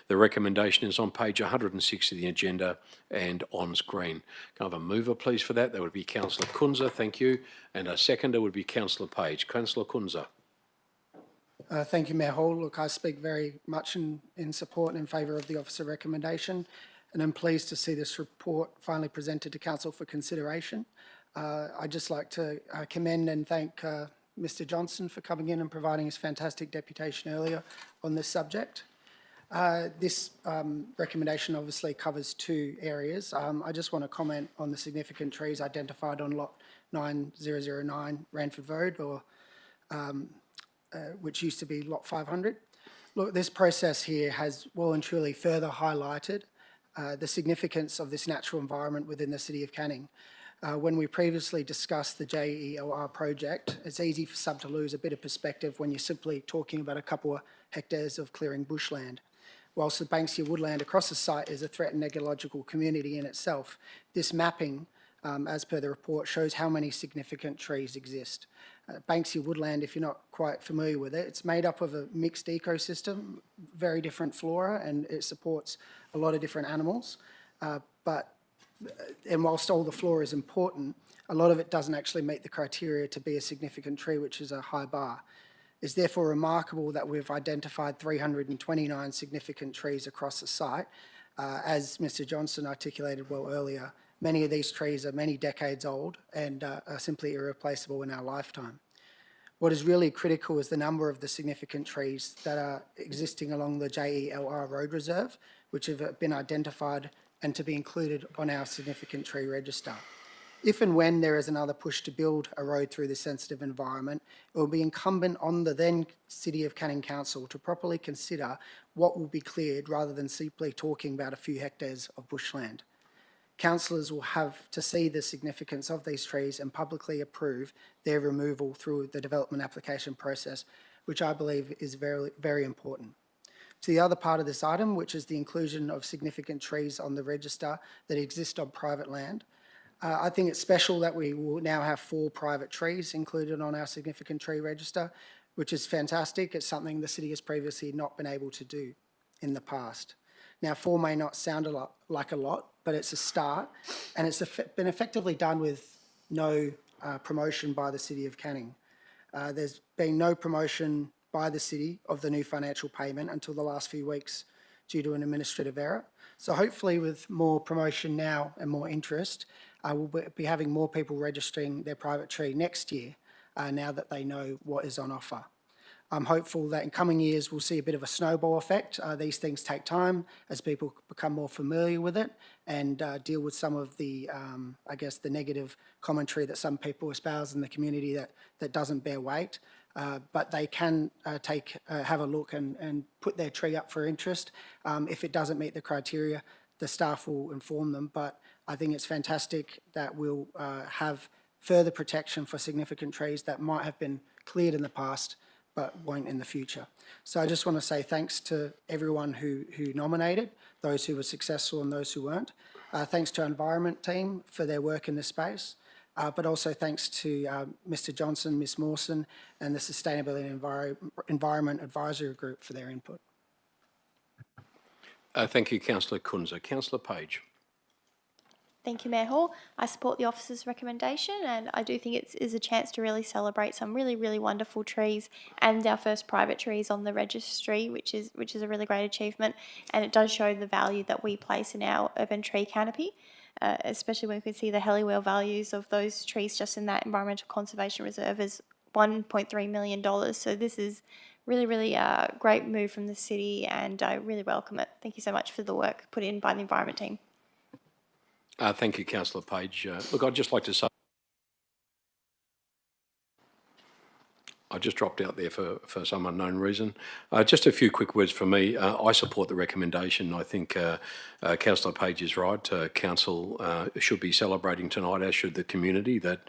The recommendation is on page 106 of the agenda and on screen. Can I have a mover, please, for that? That would be Councillor Kunze, thank you. And a seconder would be Councillor Page. Councillor Kunze. Thank you, Mayor Hall. Look, I speak very much in support and in favour of the officer recommendation, and I'm pleased to see this report finally presented to council for consideration. I'd just like to commend and thank Mr Johnston for coming in and providing his fantastic deputation earlier on this subject. This recommendation obviously covers 2 areas. I just want to comment on the significant trees identified on lot 9009 Ranford Road, or which used to be lot 500. Look, this process here has well and truly further highlighted the significance of this natural environment within the City of Canning. When we previously discussed the JELR project, it's easy for some to lose a bit of perspective when you're simply talking about a couple of hectares of clearing bushland. Whilst the Banksia woodland across the site is a threatened ecological community in itself, this mapping, as per the report, shows how many significant trees exist. Banksia woodland, if you're not quite familiar with it, it's made up of a mixed ecosystem, very different flora, and it supports a lot of different animals. And whilst all the flora is important, a lot of it doesn't actually meet the criteria to be a significant tree, which is a high bar. It's therefore remarkable that we've identified 329 significant trees across the site. As Mr. Johnston articulated well earlier, many of these trees are many decades old and are simply irreplaceable in our lifetime. What is really critical is the number of the significant trees that are existing along the JELR Road Reserve, which have been identified and to be included on our significant tree register. If and when there is another push to build a road through this sensitive environment, it will be incumbent on the then City of Canning Council to properly consider what will be cleared rather than simply talking about a few hectares of bushland. Councillors will have to see the significance of these trees and publicly approve their removal through the development application process, which I believe is very, very important. To the other part of this item, which is the inclusion of significant trees on the register that exist on private land, I think it's special that we will now have 4 private trees included on our significant tree register, which is fantastic. It's something the city has previously not been able to do in the past. Now, 4 may not sound like a lot, but it's a start, and it's been effectively done with no promotion by the City of Canning. There's been no promotion by the city of the new financial payment until the last few weeks due to an administrative error. So hopefully with more promotion now and more interest, we'll be having more people registering their private tree next year now that they know what is on offer. I'm hopeful that in coming years we'll see a bit of a snowball effect. These things take time as people become more familiar with it and deal with some of the, I guess, the negative commentary that some people espouse in the community that doesn't bear weight. But they can have a look and put their tree up for interest. If it doesn't meet the criteria, the staff will inform them. But I think it's fantastic that we'll have further protection for significant trees that might have been cleared in the past but won't in the future. So I just want to say thanks to everyone who nominated, those who were successful and those who weren't. Thanks to our environment team for their work in this space. But also thanks to Mr. Johnston, Ms. Mawson, and the Sustainability and Environment Advisory Group for their input. Thank you, Councillor Kunze. Councillor Page. Thank you, Mayor Hall. I support the officer's recommendation, and I do think it is a chance to really celebrate some really, really wonderful trees and our first private trees on the registry, which is a really great achievement, and it does show the value that we place in our urban tree canopy. Especially when we can see the heliwell values of those trees just in that environmental conservation reserve is $1.3 million. So this is really, really a great move from the city, and I really welcome it. Thank you so much for the work put in by the environment team. Thank you, Councillor Page. Look, I'd just like to say, I just dropped out there for some unknown reason. Just a few quick words from me. I support the recommendation. I think Councillor Page is right. Council should be celebrating tonight, as should the community, that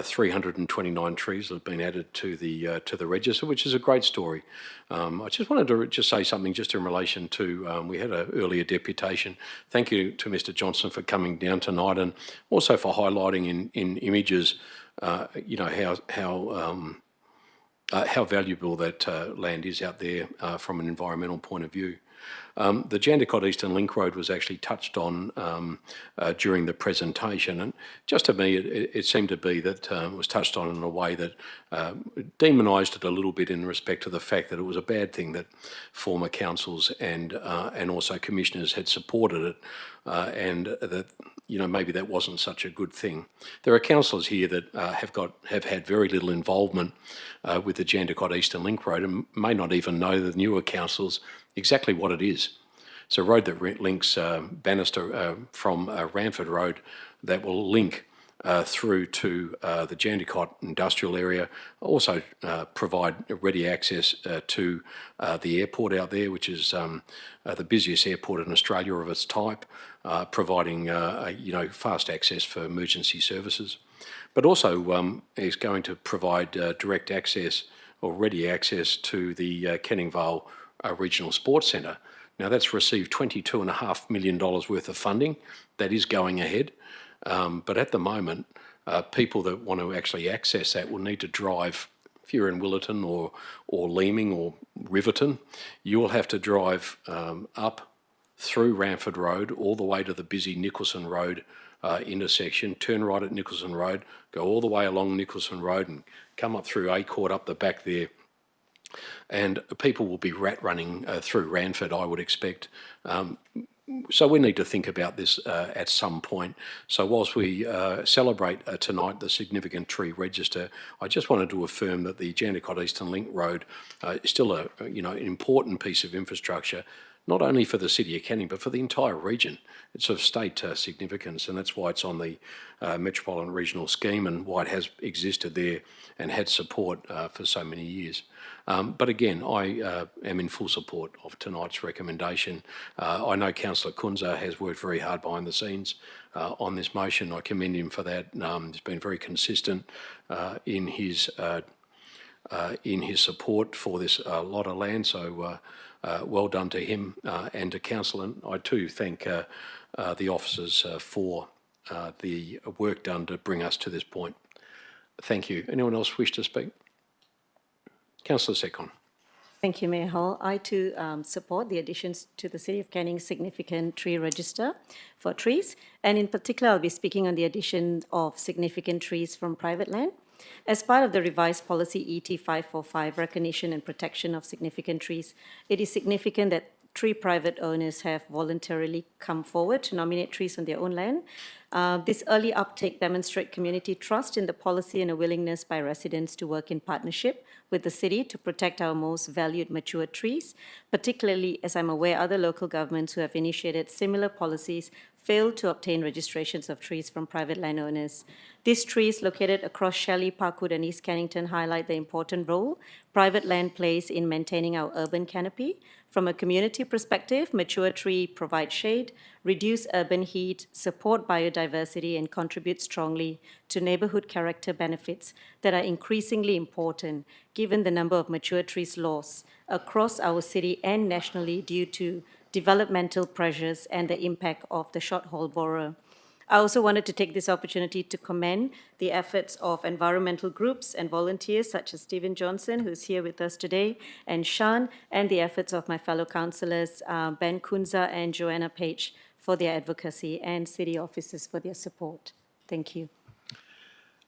329 trees have been added to the register, which is a great story. I just wanted to just say something just in relation to, we had an earlier deputation. Thank you to Mr. Johnston for coming down tonight, and also for highlighting in images, you know, how valuable that land is out there from an environmental point of view. The Jandakot Eastern Link Road was actually touched on during the presentation, and just to me it seemed to be that it was touched on in a way that demonised it a little bit in respect to the fact that it was a bad thing that former councils and also commissioners had supported it, and that, you know, maybe that wasn't such a good thing. There are councillors here that have had very little involvement with the Jandakot Eastern Link Road and may not even know, the newer councils, exactly what it is. It's a road that links Bannister from Ranford Road that will link through to the Jandakot industrial area. Also provide ready access to the airport out there, which is the busiest airport in Australia of its type, providing fast access for emergency services. But also is going to provide direct access or ready access to the Canning Vale Regional Sports Centre. Now that's received $22.5 million worth of funding. That is going ahead. But at the moment, people that want to actually access that will need to drive. If you're in Willerton or Leeming or Riverton, you will have to drive up through Ranford Road all the way to the busy Nicholson Road intersection, turn right at Nicholson Road, go all the way along Nicholson Road and come up through A Court up the back there. And people will be rat running through Ranford, I would expect. So we need to think about this at some point. So whilst we celebrate tonight the significant tree register, I just wanted to affirm that the Jandakot Eastern Link Road is still an important piece of infrastructure, not only for the City of Canning, but for the entire region. It's of state significance, and that's why it's on the Metropolitan Regional Scheme and why it has existed there and had support for so many years. But again, I am in full support of tonight's recommendation. I know Councillor Kunze has worked very hard behind the scenes on this motion. I commend him for that. He's been very consistent in his support for this lot of land. So well done to him and to Council. And I too thank the officers for the work done to bring us to this point. Thank you. Anyone else wish to speak? Councillor Cr. Thank you, Mayor Hall. I too support the additions to the City of Canning significant tree register for trees. And in particular, I'll be speaking on the addition of significant trees from private land. As part of the revised policy ET 545, recognition and protection of significant trees, it is significant that tree private owners have voluntarily come forward to nominate trees on their own land. This early uptake demonstrates community trust in the policy and a willingness by residents to work in partnership with the city to protect our most valued mature trees, particularly as I'm aware other local governments who have initiated similar policies failed to obtain registrations of trees from private landowners. These trees located across Shelley, Parkwood and East Cannington highlight the important role private land plays in maintaining our urban canopy. From a community perspective, mature trees provide shade, reduce urban heat, support biodiversity and contribute strongly to neighbourhood character benefits that are increasingly important given the number of mature trees lost across our city and nationally due to developmental pressures and the impact of the short-haul borrower. I also wanted to take this opportunity to commend the efforts of environmental groups and volunteers such as Stephen Johnston, who's here with us today, and Sean, and the efforts of my fellow councillors, Ben Kunze and Joanna Page, for their advocacy, and city officers for their support. Thank you.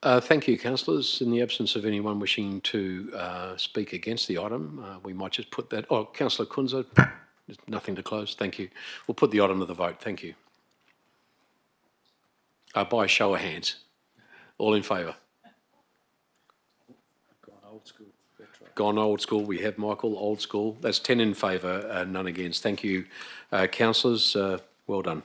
Thank you, councillors. In the absence of anyone wishing to speak against the item, we might just put that... Oh, Councillor Kunze, there's nothing to close. Thank you. We'll put the item to the vote. Thank you. By a show of hands. All in favour? Gone old school. We have Michael, old school. That's 10 in favour, none against. Thank you, councillors. Well done.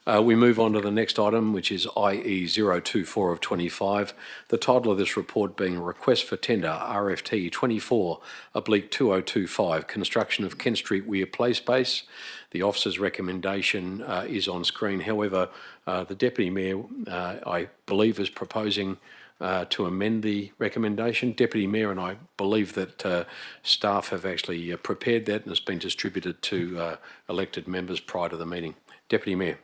We move on to the next item, which is IE 024 of 25. The title of this report being a request for tender RFT 24/2025, construction of Kent Street Weir Playspace. The officer's recommendation is on screen. However, the Deputy Mayor, I believe, is proposing to amend the recommendation. Deputy Mayor, and I believe that staff have actually prepared that and it's been distributed to elected members prior to the meeting. Deputy Mayor.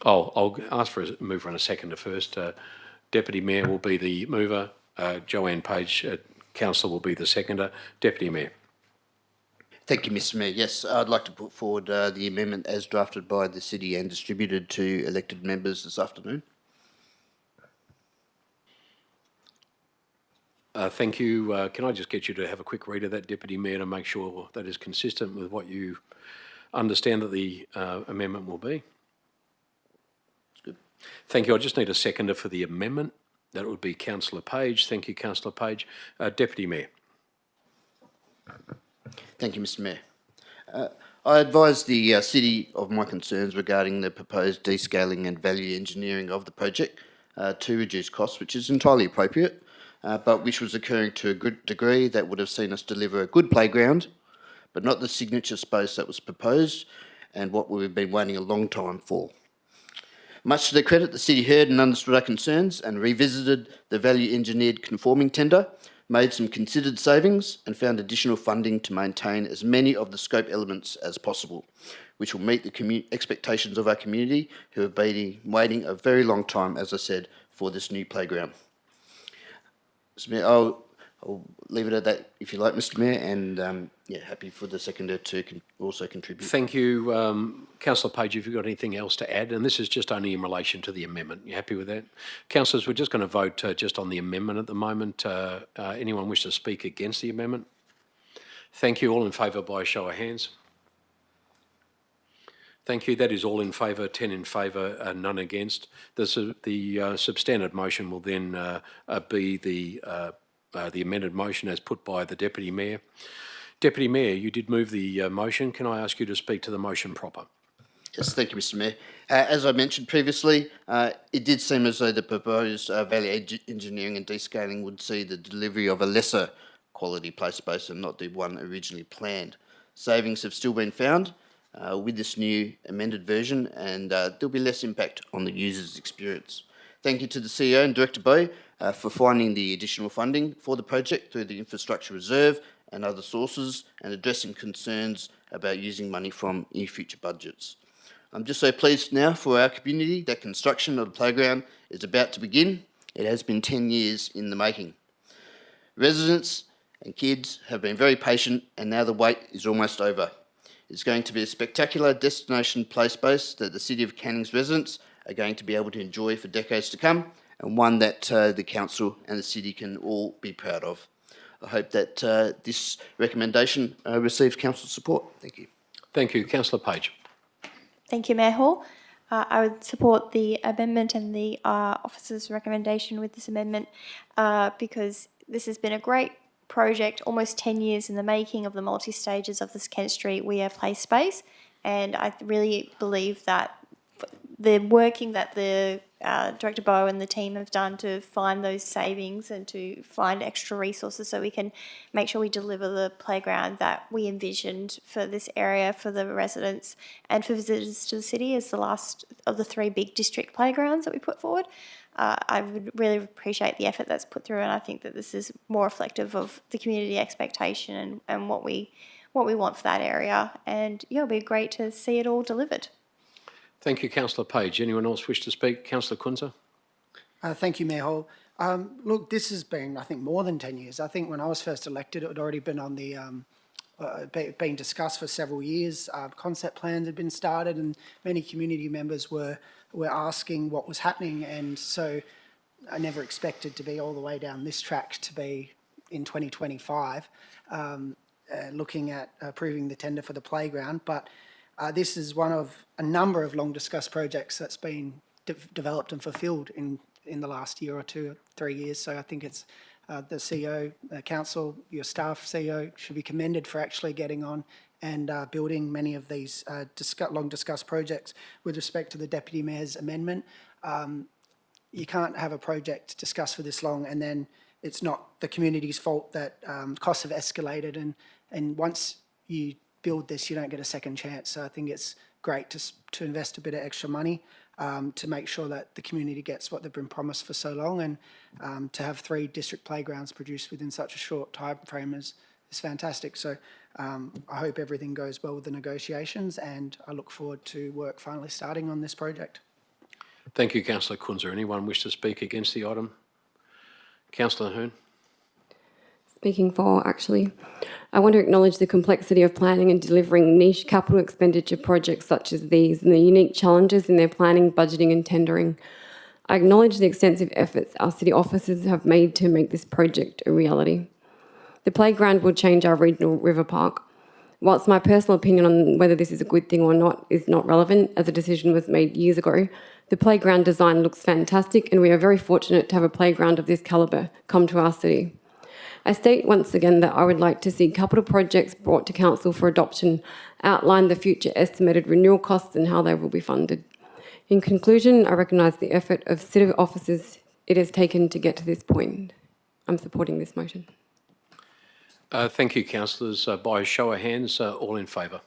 Oh, I'll ask for a mover and a seconder first. Deputy Mayor will be the mover. Joanne Page, Councillor, will be the seconder. Deputy Mayor. Thank you, Mr. Mayor. Yes, I'd like to put forward the amendment as drafted by the City and distributed to elected members this afternoon. Thank you. Can I just get you to have a quick read of that, Deputy Mayor, to make sure that is consistent with what you understand that the amendment will be? Good. Thank you. I just need a seconder for the amendment. That would be Councillor Page. Thank you, Councillor Page. Deputy Mayor. Thank you, Mr. Mayor. I advised the City of my concerns regarding the proposed descaling and value engineering of the project to reduce costs, which is entirely appropriate, but which was occurring to a good degree that would have seen us deliver a good playground, but not the signature space that was proposed and what we've been waiting a long time for. Much to their credit, the City heard and understood our concerns and revisited the value engineered conforming tender, made some considered savings and found additional funding to maintain as many of the scope elements as possible, which will meet the expectations of our community who have been waiting a very long time, as I said, for this new playground. Mr. Mayor, I'll leave it at that if you like, Mr. Mayor, and happy for the seconder to also contribute. Thank you. Councillor Page, have you got anything else to add? And this is just only in relation to the amendment. You happy with that? Councillors, we're just going to vote just on the amendment at the moment. Anyone wish to speak against the amendment? Thank you. All in favour by a show of hands. Thank you. That is all in favour, 10 in favour, none against. The substandard motion will then be the amended motion as put by the Deputy Mayor. Deputy Mayor, you did move the motion. Can I ask you to speak to the motion proper? Yes, thank you, Mr. Mayor. As I mentioned previously, it did seem as though the proposed value engineering and descaling would see the delivery of a lesser quality play space and not the one originally planned. Savings have still been found with this new amended version, and there'll be less impact on the user's experience. Thank you to the CEO and Director Bowe for finding the additional funding for the project through the Infrastructure Reserve and other sources and addressing concerns about using money from any future budgets. I'm just so pleased now for our community that construction of the playground is about to begin. It has been 10 years in the making. Residents and kids have been very patient, and now the wait is almost over. It's going to be a spectacular destination play space that the City of Canning's residents are going to be able to enjoy for decades to come, and one that the Council and the City can all be proud of. I hope that this recommendation receives Council support. Thank you. Thank you. Councillor Page. Thank you, Mayor Hall. I would support the amendment and the officer's recommendation with this amendment because this has been a great project, almost 10 years in the making of the multi-stages of this Kent Street Weir play space, and I really believe that the working that the Director Bowe and the team have done to find those savings and to find extra resources so we can make sure we deliver the playground that we envisioned for this area, for the residents and for visitors to the city as the last of the 3 big district playgrounds that we put forward. I would really appreciate the effort that's put through, and I think that this is more reflective of the community expectation and what we want for that area. And yeah, it'll be great to see it all delivered. Thank you, Councillor Page. Anyone else wish to speak? Councillor Kunze. Thank you, Mayor Hall. Look, this has been, I think, more than 10 years. I think when I was first elected, it had already been on the been discussed for several years. Concept plans had been started, and many community members were asking what was happening. And so I never expected to be all the way down this track to be in 2025, looking at approving the tender for the playground. But this is one of a number of long discussed projects that's been developed and fulfilled in the last year or 2 or 3 years. So I think it's the CEO, council, your staff CEO should be commended for actually getting on and building many of these long discussed projects. With respect to the Deputy Mayor's amendment, you can't have a project discussed for this long and then it's not the community's fault that costs have escalated, and once you build this, you don't get a second chance. So I think it's great to invest a bit of extra money to make sure that the community gets what they've been promised for so long, and to have 3 district playgrounds produced within such a short time frame is fantastic. So I hope everything goes well with the negotiations, and I look forward to work finally starting on this project. Thank you, Councillor Kunze. Anyone wish to speak against the item? Councillor Hurn. Speaking for, actually. I want to acknowledge the complexity of planning and delivering niche capital expenditure projects such as these and the unique challenges in their planning, budgeting and tendering. I acknowledge the extensive efforts our city officers have made to make this project a reality. The playground will change our regional river park. Whilst my personal opinion on whether this is a good thing or not is not relevant, as a decision was made years ago, the playground design looks fantastic and we are very fortunate to have a playground of this calibre come to our city. I state once again that I would like to see capital projects brought to Council for adoption outline the future estimated renewal costs and how they will be funded. In conclusion, I recognise the effort of city officers it has taken to get to this point. I'm supporting this motion. Thank you, councillors. By a show of hands, all in favour?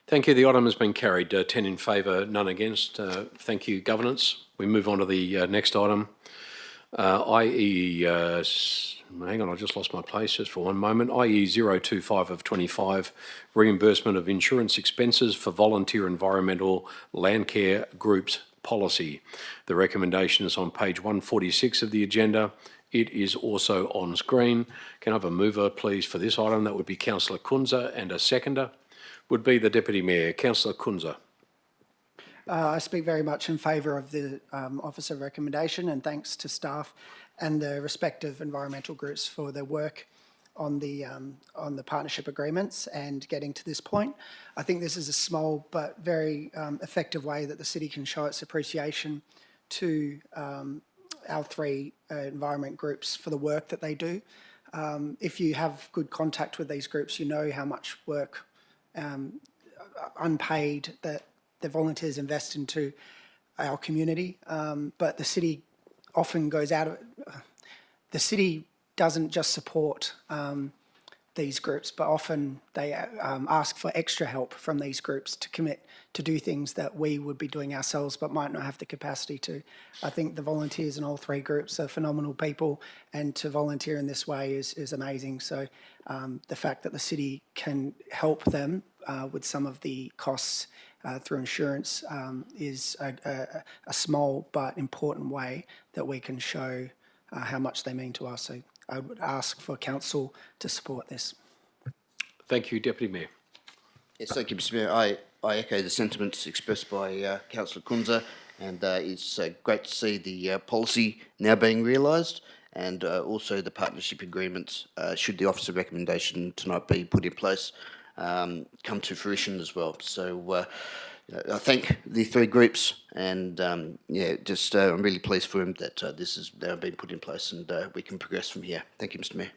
Thank you. The item has been carried. 10 in favour, none against. Thank you, governance. We move on to the next item, i.e. hang on, I just lost my place just for one moment. IE 025 of 25, reimbursement of insurance expenses for volunteer environmental Landcare groups policy. The recommendation is on page 146 of the agenda. It is also on screen. Can I have a mover, please, for this item? That would be Councillor Kunze, and a seconder would be the Deputy Mayor. Councillor Kunze. I speak very much in favour of the officer recommendation, and thanks to staff and the respective environmental groups for their work on the partnership agreements and getting to this point. I think this is a small but very effective way that the city can show its appreciation to our three environment groups for the work that they do. If you have good contact with these groups, you know how much work unpaid that the volunteers invest into our community, but the city often goes out of it. The city doesn't just support these groups, but often they ask for extra help from these groups to commit to do things that we would be doing ourselves but might not have the capacity to. I think the volunteers in all three groups are phenomenal people, and to volunteer in this way is amazing. So the fact that the city can help them with some of the costs through insurance is a small but important way that we can show how much they mean to us. So I would ask for council to support this. Thank you, Deputy Mayor. Yes, thank you, Mr Mayor. I echo the sentiments expressed by Councillor Kunze, and it's great to see the policy now being realised, and also the partnership agreements, should the officer recommendation tonight be put in place, come to fruition as well. So I thank the three groups, and I'm really pleased for him that this has now been put in place, and we can progress from here. Thank you, Mr Mayor.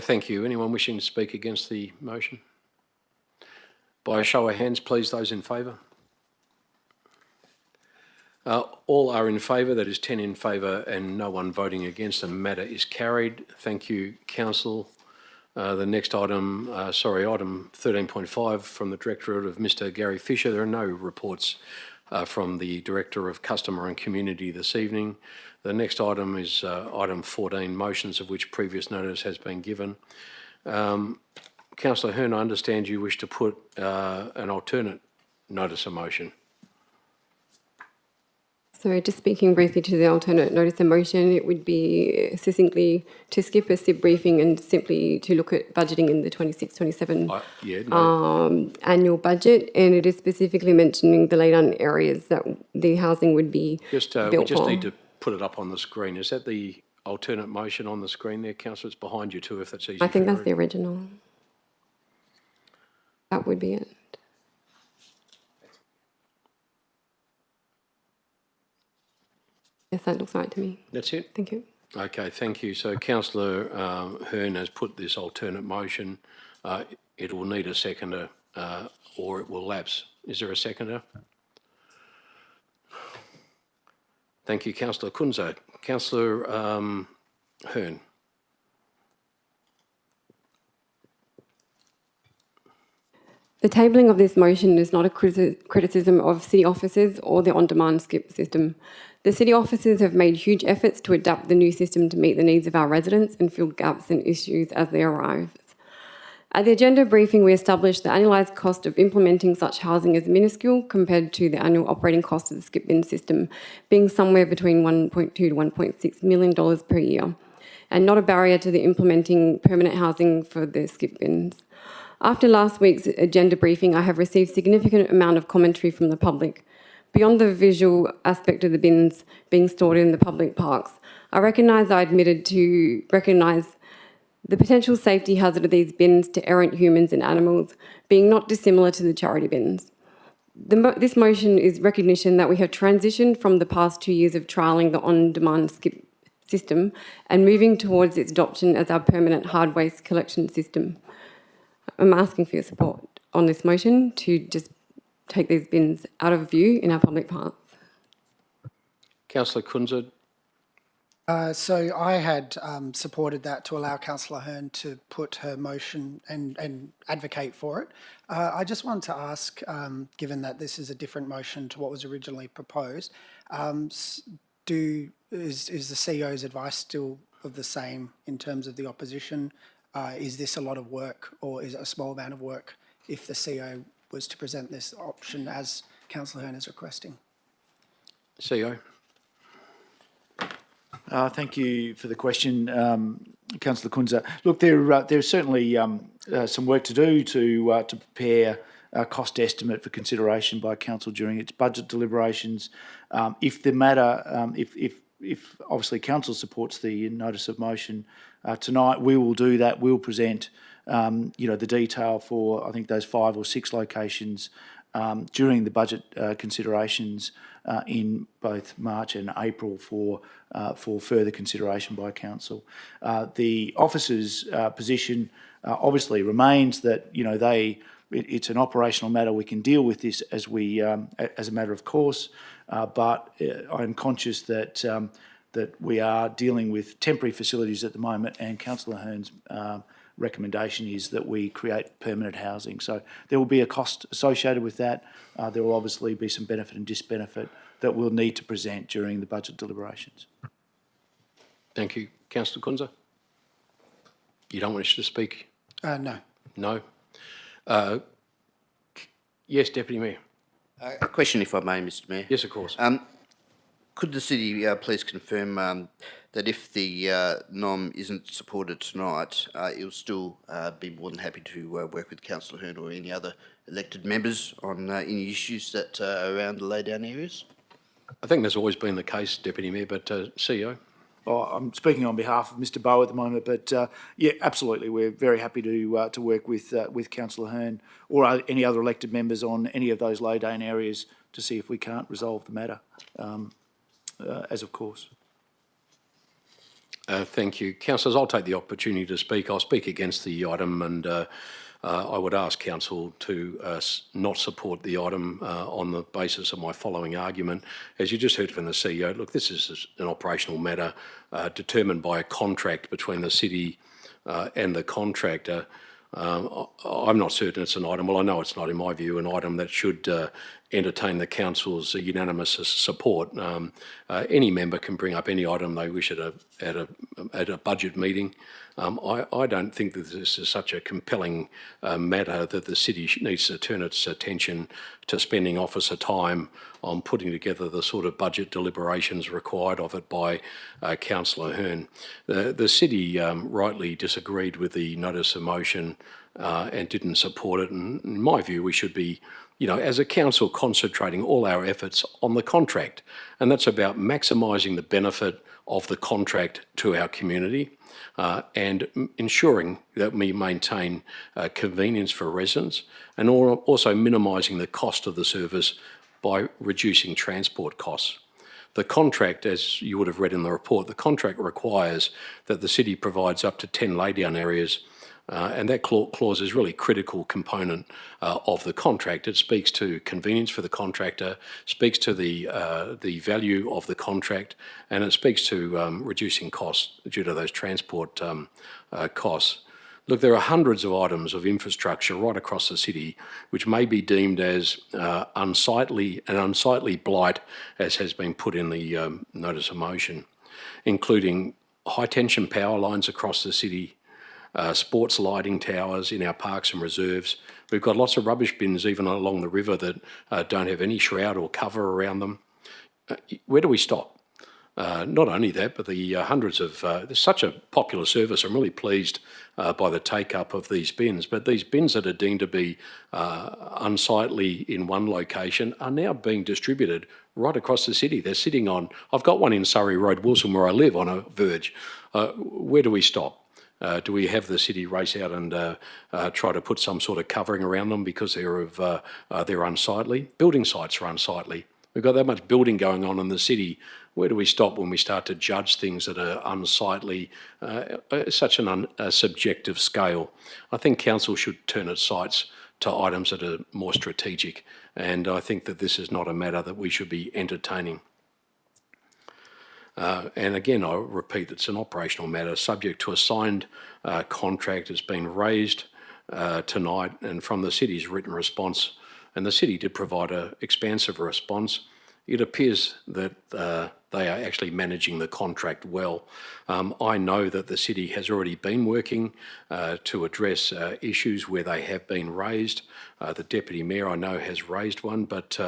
Thank you. Anyone wishing to speak against the motion? By a show of hands, please, those in favour. All are in favour. That is 10 in favour and no one voting against. The matter is carried. Thank you, Council. The next item, item 13.5 from the Directorate of Mr Gary Fisher. There are no reports from the Director of Customer and Community this evening. The next item is item 14, motions of which previous notice has been given. Councillor Hurn, I understand you wish to put an alternate notice of motion. So just speaking briefly to the alternate notice of motion, it would be succinctly to skip a SIP briefing and simply to look at budgeting in the 26-27 annual budget, and it is specifically mentioning the laid-down areas that the housing would be built on. We just need to put it up on the screen. Is that the alternate motion on the screen there, Councillor? It's behind you too, if that's easy. I think that's the original. That would be it. Yes, that looks right to me. That's it? Thank you. Okay, thank you. So Councillor Hurn has put this alternate motion. It will need a seconder or it will lapse. Is there a seconder? Thank you, Councillor Kunze. Councillor Hurn. The tabling of this motion is not a criticism of city officers or the on-demand skip system. The city officers have made huge efforts to adapt the new system to meet the needs of our residents and fill gaps and issues as they arise. At the agenda briefing, we established the annualised cost of implementing such housing as minuscule compared to the annual operating cost of the skip bin system, being somewhere between $1.2 to $1.6 million per year, and not a barrier to the implementing permanent housing for the skip bins. After last week's agenda briefing, I have received significant amount of commentary from the public. Beyond the visual aspect of the bins being stored in the public parks, I admitted to recognise the potential safety hazard of these bins to errant humans and animals, being not dissimilar to the charity bins. This motion is recognition that we have transitioned from the past 2 years of trialling the on-demand skip system and moving towards its adoption as our permanent hard waste collection system. I'm asking for your support on this motion to just take these bins out of view in our public paths. Councillor Kunze, So I had supported that to allow Councillor Hurn to put her motion and advocate for it. I just wanted to ask, given that this is a different motion to what was originally proposed, is the CEO's advice still of the same in terms of the opposition? Is this a lot of work, or is it a small amount of work if the CEO was to present this option as Councillor Hurn is requesting? CEO. Thank you for the question, Councillor Kunze. Look, there's certainly some work to do to prepare a cost estimate for consideration by council during its budget deliberations. If the matter, if obviously council supports the notice of motion tonight, we will do that. We'll present, the detail for I think those 5 or 6 locations during the budget considerations in both March and April for further consideration by council. The officers' position obviously remains that it's an operational matter. We can deal with this as a matter of course, but I'm conscious that that we are dealing with temporary facilities at the moment, and Councillor Hurn's recommendation is that we create permanent housing. So there will be a cost associated with that. There will obviously be some benefit and disbenefit that we'll need to present during the budget deliberations. Thank you. Councillor Kunze? You don't wish to speak? No. No? Yes, Deputy Mayor. A question, if I may, Mr. Mayor. Yes, of course. Could the city please confirm that if the NOM isn't supported tonight, it'll still be more than happy to work with Councillor Hurn or any other elected members on any issues that are around the laydown areas? I think that's always been the case, Deputy Mayor, but CEO? I'm speaking on behalf of Mr. Bowe at the moment, but yeah, absolutely, we're very happy to work with Councillor Hurn or any other elected members on any of those laydown areas to see if we can't resolve the matter, as of course. Thank you. Councillors, I'll take the opportunity to speak. I'll speak against the item, and I would ask Council to not support the item on the basis of my following argument. As you just heard from the CEO, look, this is an operational matter determined by a contract between the city and the contractor. I'm not certain it's an item, well, I know it's not, in my view, an item that should entertain the council's unanimous support. Any member can bring up any item they wish at a budget meeting. I don't think that this is such a compelling matter that the city needs to turn its attention to spending officer time on putting together the sort of budget deliberations required of it by Councillor Hurn. The city rightly disagreed with the notice of motion and didn't support it, and in my view we should be, as a council, concentrating all our efforts on the contract, and that's about maximising the benefit of the contract to our community and ensuring that we maintain convenience for residents, and also minimising the cost of the service by reducing transport costs. The contract, as you would have read in the report, the contract requires that the city provides up to 10 laydown areas, and that clause is really a critical component of the contract. It speaks to convenience for the contractor, speaks to the value of the contract, and it speaks to reducing costs due to those transport costs. Look, there are hundreds of items of infrastructure right across the city which may be deemed as unsightly blight, as has been put in the notice of motion, including high tension power lines across the city, sports lighting towers in our parks and reserves. We've got lots of rubbish bins even along the river that don't have any shroud or cover around them. Where do we stop? Not only that, but the hundreds of, there's such a popular service. I'm really pleased by the take-up of these bins, but these bins that are deemed to be unsightly in one location are now being distributed right across the city. They're sitting on, I've got one in Surrey Road, Wilson, where I live, on a verge. Where do we stop? Do we have the city race out and try to put some sort of covering around them because they're unsightly? Building sites are unsightly. We've got that much building going on in the city Where do we stop when we start to judge things that are unsightly, such a subjective scale? I think council should turn its sights to items that are more strategic, and I think that this is not a matter that we should be entertaining. And again, I repeat, it's an operational matter subject to a signed contract has been raised tonight, and from the city's written response, and the city did provide an expansive response, it appears that they are actually managing the contract well. I know that the city has already been working to address issues where they have been raised. The Deputy Mayor, I know, has raised one, but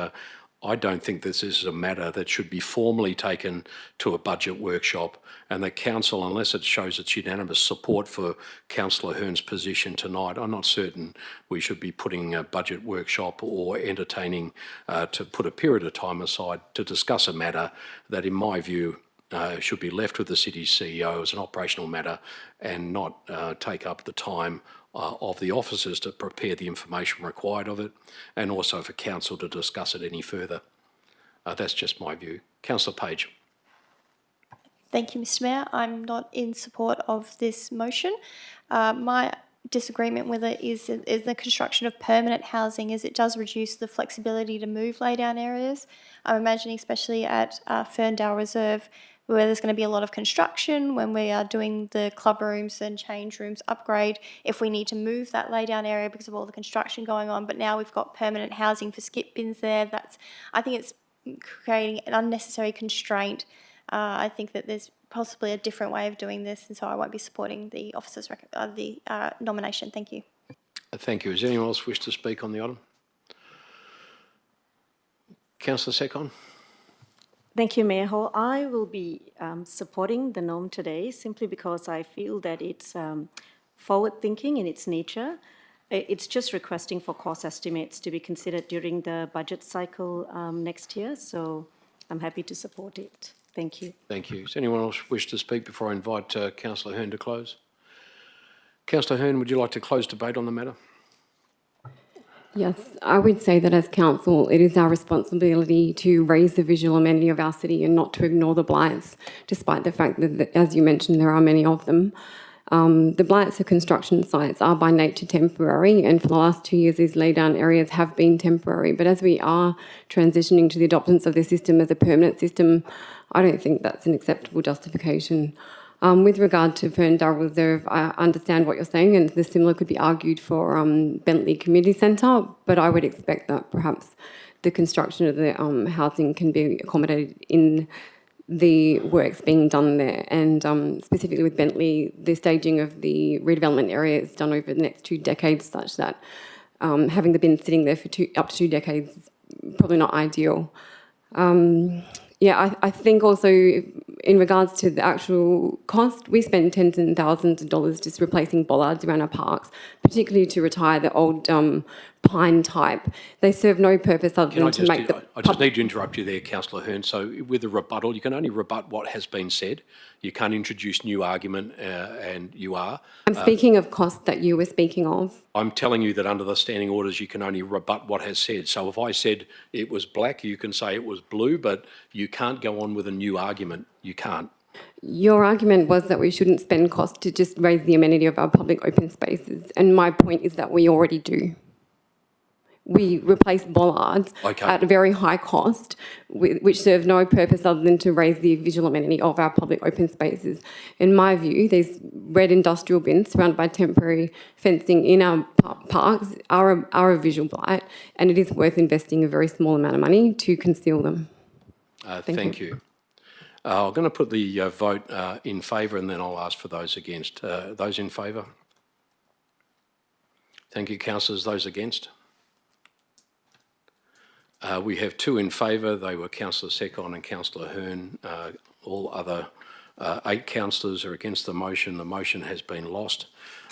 I don't think this is a matter that should be formally taken to a budget workshop, and the council, unless it shows its unanimous support for Councillor Hurn's position tonight, I'm not certain we should be putting a budget workshop or entertaining to put a period of time aside to discuss a matter that, in my view, should be left with the city's CEO as an operational matter and not take up the time of the officers to prepare the information required of it, and also for council to discuss it any further. That's just my view. Councillor Page. Thank you, Mr. Mayor. I'm not in support of this motion. My disagreement with it is the construction of permanent housing, as it does reduce the flexibility to move laydown areas. I'm imagining, especially at Ferndale Reserve, where there's going to be a lot of construction when we are doing the club rooms and change rooms upgrade, if we need to move that laydown area because of all the construction going on. But now we've got permanent housing for skip bins there. I think it's creating an unnecessary constraint. I think that there's possibly a different way of doing this, and so I won't be supporting the officer's nomination. Thank you. Thank you. Does anyone else wish to speak on the item? Councillor Cr Hurn. Thank you, Mayor Hall. I will be supporting the norm today simply because I feel that it's forward-thinking in its nature. It's just requesting for cost estimates to be considered during the budget cycle next year, so I'm happy to support it. Thank you. Thank you. Does anyone else wish to speak before I invite Councillor Hurn to close? Councillor Hurn, would you like to close debate on the matter? Yes, I would say that as council, it is our responsibility to raise the visual amenity of our city and not to ignore the blights, despite the fact that, as you mentioned, there are many of them. The blights of construction sites are by nature temporary, and for the last 2 years, these laydown areas have been temporary. But as we are transitioning to the adoption of the system as a permanent system, I don't think that's an acceptable justification. With regard to Ferndale Reserve, I understand what you're saying, and the similar could be argued for Bentley Community Centre, but I would expect that perhaps the construction of the housing can be accommodated in the works being done there. And specifically with Bentley, the staging of the redevelopment area is done over the next 2 decades, such that having the bin sitting there for up to 2 decades is probably not ideal. I think also in regards to the actual cost, we spend tens and thousands of dollars just replacing bollards around our parks, particularly to retire the old pine type. They serve no purpose other than to make the... I just need to interrupt you there, Councillor Hurn. So with a rebuttal, you can only rebut what has been said. You can't introduce new argument, and you are. I'm speaking of costs that you were speaking of. I'm telling you that under the standing orders, you can only rebut what has said. So if I said it was black, you can say it was blue, but you can't go on with a new argument. You can't. Your argument was that we shouldn't spend costs to just raise the amenity of our public open spaces. And my point is that we already do. We replace bollards at a very high cost, which serve no purpose other than to raise the visual amenity of our public open spaces. In my view, these red industrial bins surrounded by temporary fencing in our parks are a visual blight, and it is worth investing a very small amount of money to conceal them. Thank you. I'm going to put the vote in favour, and then I'll ask for those against. Those in favour? Thank you, councillors. Those against? We have 2 in favour. They were Councillor Cr Hurn and Councillor Hurn. All other 8 councillors are against the motion. The motion has been lost.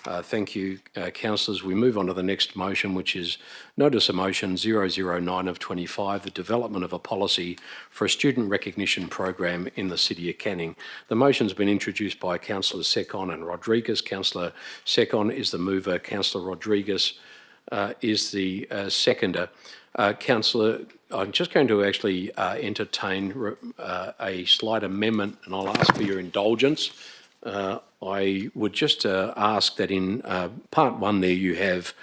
Thank you, councillors. We move on to the next motion, which is Notice of Motion 009 of 25, the development of a policy for a student recognition program in the City of Canning. The motion's been introduced by Councillors Cr Hurn and Rodriguez. Councillor Cr Hurn is the mover. Councillor Rodriguez is the seconder. Councillor, I'm just going to actually entertain a slight amendment, and I'll ask for your indulgence. I would just ask that in part 1 there you have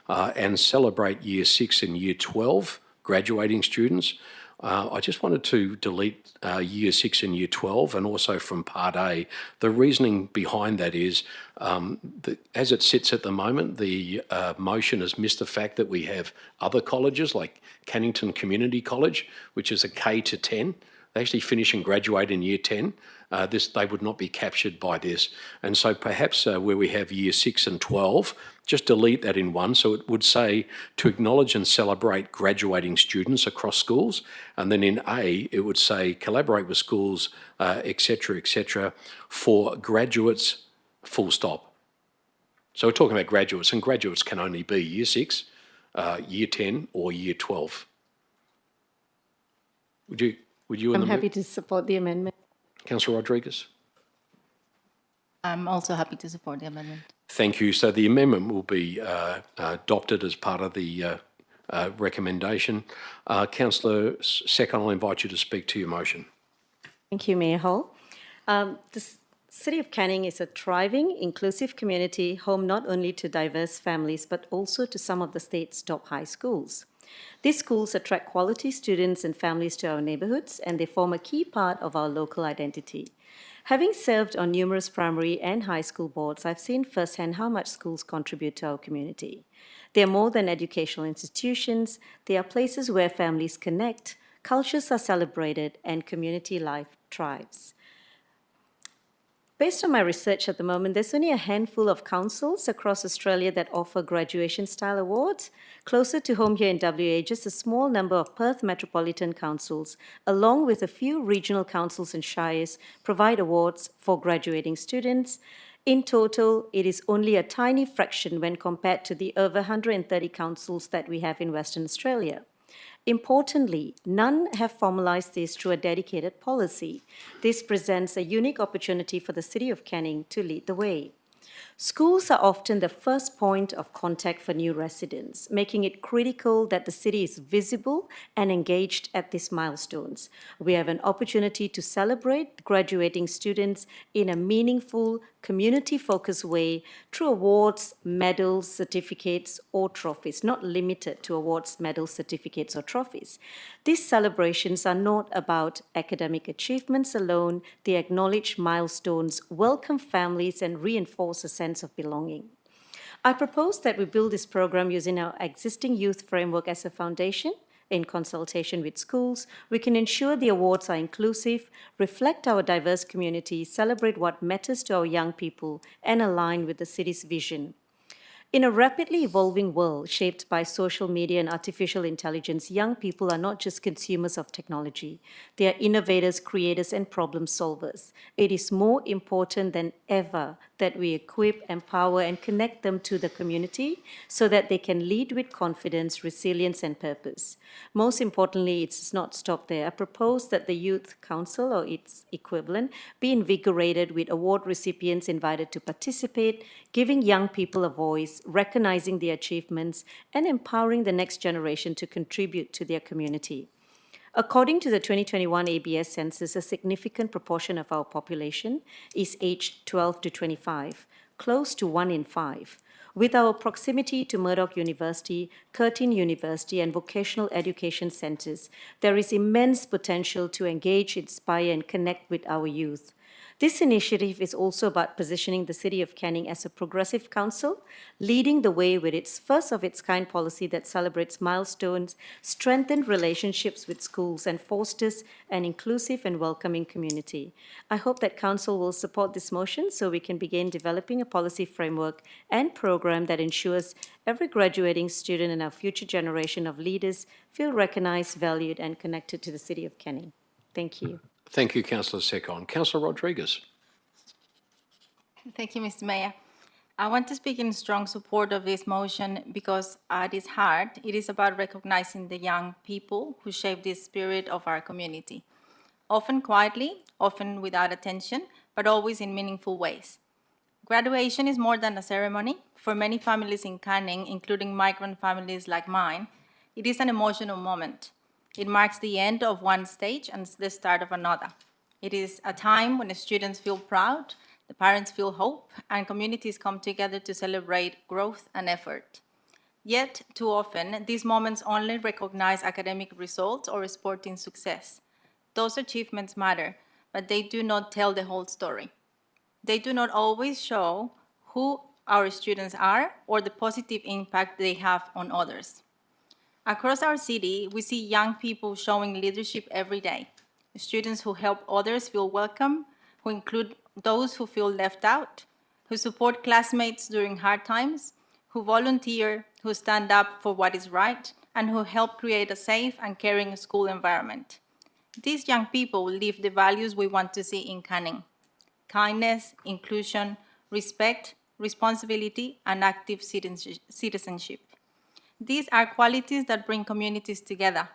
and celebrate Year 6 and Year 12 graduating students. I just wanted to delete Year 6 and Year 12 and also from Part A. The reasoning behind that is, as it sits at the moment, the motion has missed the fact that we have other colleges like Cannington Community College, which is a K to 10. They actually finish and graduate in Year 10. They would not be captured by this. And so perhaps where we have Year 6 and 12, just delete that in 1. So it would say to acknowledge and celebrate graduating students across schools. And then in A, it would say collaborate with schools, et cetera, for graduates, full stop. So we're talking about graduates, and graduates can only be Year 6, Year 10 or Year 12. Would you I'm happy to support the amendment. Councillor Rodriguez? I'm also happy to support the amendment. Thank you. So the amendment will be adopted as part of the recommendation. Councillor Cr, I'll invite you to speak to your motion. Thank you, Mayor Hall. The City of Canning is a thriving, inclusive community, home not only to diverse families, but also to some of the state's top high schools. These schools attract quality students and families to our neighbourhoods, and they form a key part of our local identity. Having served on numerous primary and high school boards, I've seen firsthand how much schools contribute to our community. They are more than educational institutions. They are places where families connect, cultures are celebrated, and community life thrives. Based on my research at the moment, there's only a handful of councils across Australia that offer graduation-style awards. Closer to home here in WA, just a small number of Perth Metropolitan Councils, along with a few regional councils and shires, provide awards for graduating students. In total, it is only a tiny fraction when compared to the over 130 councils that we have in Western Australia. Importantly, none have formalised this through a dedicated policy. This presents a unique opportunity for the City of Canning to lead the way. Schools are often the first point of contact for new residents, making it critical that the city is visible and engaged at these milestones. We have an opportunity to celebrate graduating students in a meaningful, community-focused way through awards, medals, certificates, or trophies, not limited to awards, medals, certificates, or trophies. These celebrations are not about academic achievements alone. They acknowledge milestones, welcome families, and reinforce a sense of belonging. I propose that we build this program using our existing youth framework as a foundation. In consultation with schools, we can ensure the awards are inclusive, reflect our diverse community, celebrate what matters to our young people, and align with the city's vision. In a rapidly evolving world shaped by social media and artificial intelligence, young people are not just consumers of technology. They are innovators, creators, and problem solvers. It is more important than ever that we equip, empower, and connect them to the community so that they can lead with confidence, resilience, and purpose. Most importantly, it does not stop there. I propose that the Youth Council, or its equivalent, be invigorated with award recipients invited to participate, giving young people a voice, recognizing their achievements, and empowering the next generation to contribute to their community. According to the 2021 ABS census, a significant proportion of our population is aged 12 to 25, close to 1 in 5. With our proximity to Murdoch University, Curtin University, and vocational education centres, there is immense potential to engage, inspire, and connect with our youth. This initiative is also about positioning the City of Canning as a progressive council, leading the way with its first-of-its-kind policy that celebrates milestones, strengthens relationships with schools, and fosters an inclusive and welcoming community. I hope that council will support this motion so we can begin developing a policy framework and program that ensures every graduating student and our future generation of leaders feel recognised, valued, and connected to the City of Canning. Thank you. Thank you, Councillor Cr. Councillor Rodriguez. Thank you, Mr. Mayor. I want to speak in strong support of this motion because at its heart, it is about recognizing the young people who shape the spirit of our community, often quietly, often without attention, but always in meaningful ways. Graduation is more than a ceremony. For many families in Canning, including migrant families like mine, It is an emotional moment. It marks the end of one stage and the start of another. It is a time when the students feel proud, the parents feel hope, and communities come together to celebrate growth and effort. Yet, too often, these moments only recognize academic results or sporting success. Those achievements matter, but they do not tell the whole story. They do not always show who our students are or the positive impact they have on others. Across our city, we see young people showing leadership every day. Students who help others feel welcome, who include those who feel left out, who support classmates during hard times, who volunteer, who stand up for what is right, and who help create a safe and caring school environment. These young people live the values we want to see in Canning: kindness, inclusion, respect, responsibility, and active citizenship. These are qualities that bring communities together,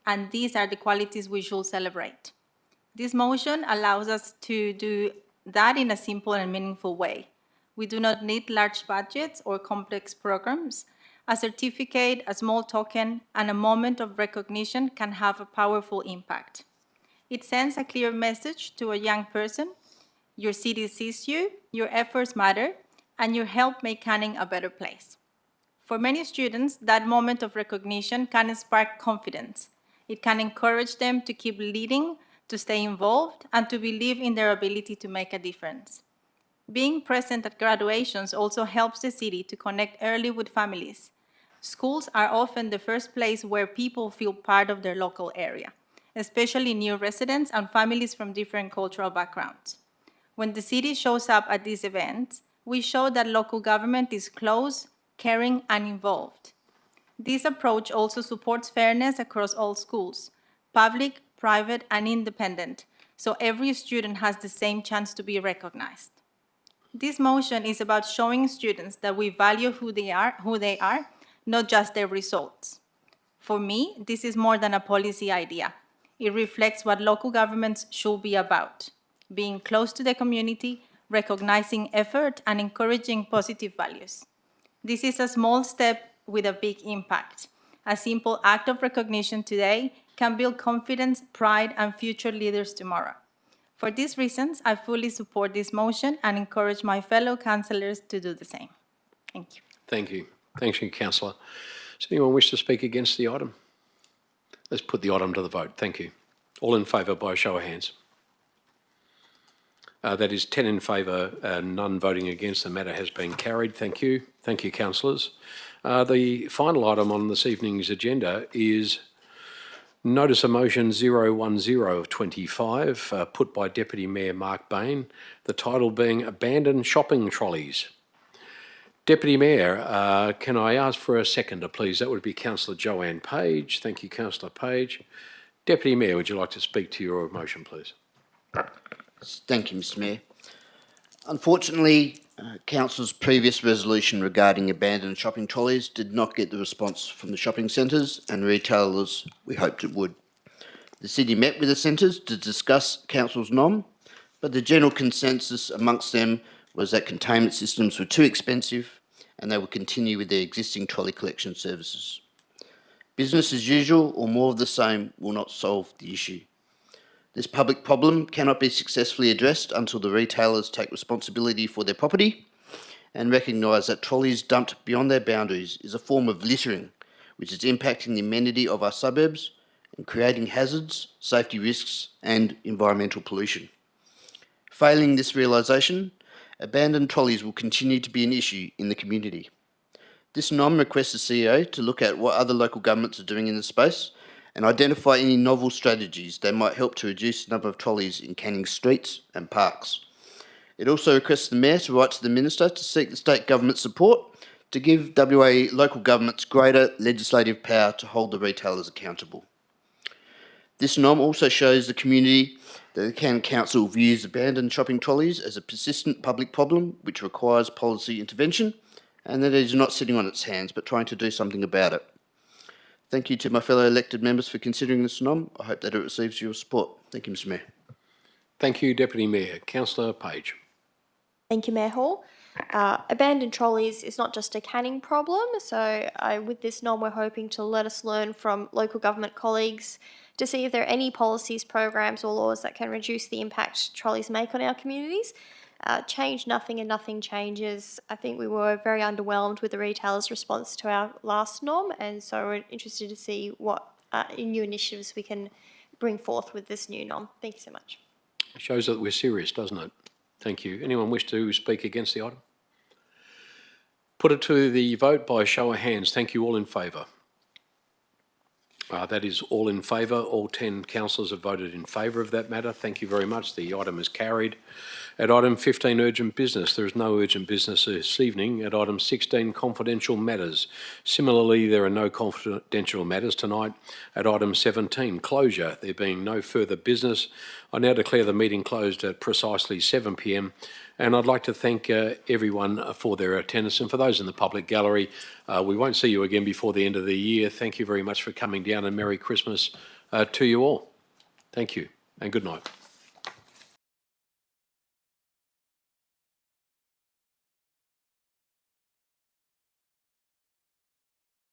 and these are the qualities we should celebrate. This motion allows us to do that in a simple and meaningful way. We do not need large budgets or complex programs. A certificate, a small token, and a moment of recognition can have a powerful impact. It sends a clear message to a young person: your city sees you, your efforts matter, and your help make Canning a better place. For many students, that moment of recognition can spark confidence. It can encourage them to keep leading, to stay involved, and to believe in their ability to make a difference. Being present at graduations also helps the city to connect early with families. Schools are often the first place where people feel part of their local area, especially new residents and families from different cultural backgrounds. When the city shows up at these events, we show that local government is close, caring, and involved. This approach also supports fairness across all schools, public, private, and independent, so every student has the same chance to be recognized. This motion is about showing students that we value who they are, not just their results. For me, this is more than a policy idea. It reflects what local governments should be about: being close to the community, recognizing effort, and encouraging positive values. This is a small step with a big impact. A simple act of recognition today can build confidence, pride, and future leaders tomorrow. For these reasons, I fully support this motion and encourage my fellow councillors to do the same. Thank you. Thank you. Thank you, councillor. Does anyone wish to speak against the item? Let's put the item to the vote. Thank you. All in favour by a show of hands. That is 10 in favour, none voting against. The matter has been carried. Thank you. Thank you, councillors. The final item on this evening's agenda is Notice of Motion 010 of 25, put by Deputy Mayor Mark Bain, the title being Abandoned Shopping Trolleys. Deputy Mayor, can I ask for a seconder, please? That would be Councillor Joanne Page. Thank you, Councillor Page. Deputy Mayor, would you like to speak to your motion, please? Thank you, Mr Mayor. Unfortunately, Council's previous resolution regarding abandoned shopping trolleys did not get the response from the shopping centres and retailers we hoped it would. The City met with the centres to discuss Council's nom, but the general consensus amongst them was that containment systems were too expensive and they would continue with their existing trolley collection services. Business as usual or more of the same will not solve the issue. This public problem cannot be successfully addressed until the retailers take responsibility for their property and recognise that trolleys dumped beyond their boundaries is a form of littering, which is impacting the amenity of our suburbs and creating hazards, safety risks and environmental pollution. Failing this realisation, abandoned trolleys will continue to be an issue in the community. This NOM requests the CEO to look at what other local governments are doing in this space and identify any novel strategies that might help to reduce the number of trolleys in Canning streets and parks. It also requests the Mayor to write to the Minister to seek the state government support to give WA local governments greater legislative power to hold the retailers accountable. This NOM also shows the community that the Canning Council views abandoned shopping trolleys as a persistent public problem which requires policy intervention and that it is not sitting on its hands but trying to do something about it. Thank you to my fellow elected members for considering this NOM. I hope that it receives your support. Thank you, Mr Mayor. Thank you, Deputy Mayor. Councillor Page. Thank you, Mayor Hall. Abandoned trolleys is not just a Canning problem, so with this NOM we're hoping to let us learn from local government colleagues to see if there are any policies, programs or laws that can reduce the impact trolleys make on our communities. Change nothing and nothing changes. I think we were very underwhelmed with the retailers' response to our last NOM, and so we're interested to see what new initiatives we can bring forth with this new NOM. Thank you so much. It shows that we're serious, doesn't it? Thank you. Anyone wish to speak against the item? Put it to the vote by show of hands. Thank you. All in favour? That is all in favour. All 10 councillors have voted in favour of that matter. Thank you very much. The item is carried. At item 15, urgent business. There is no urgent business this evening. At item 16, confidential matters. Similarly, there are no confidential matters tonight. At item 17, closure. There being no further business, I now declare the meeting closed at precisely 7 p.m. And I'd like to thank everyone for their attendance. And for those in the public gallery, we won't see you again before the end of the year. Thank you very much for coming down, and Merry Christmas to you all. Thank you and good night.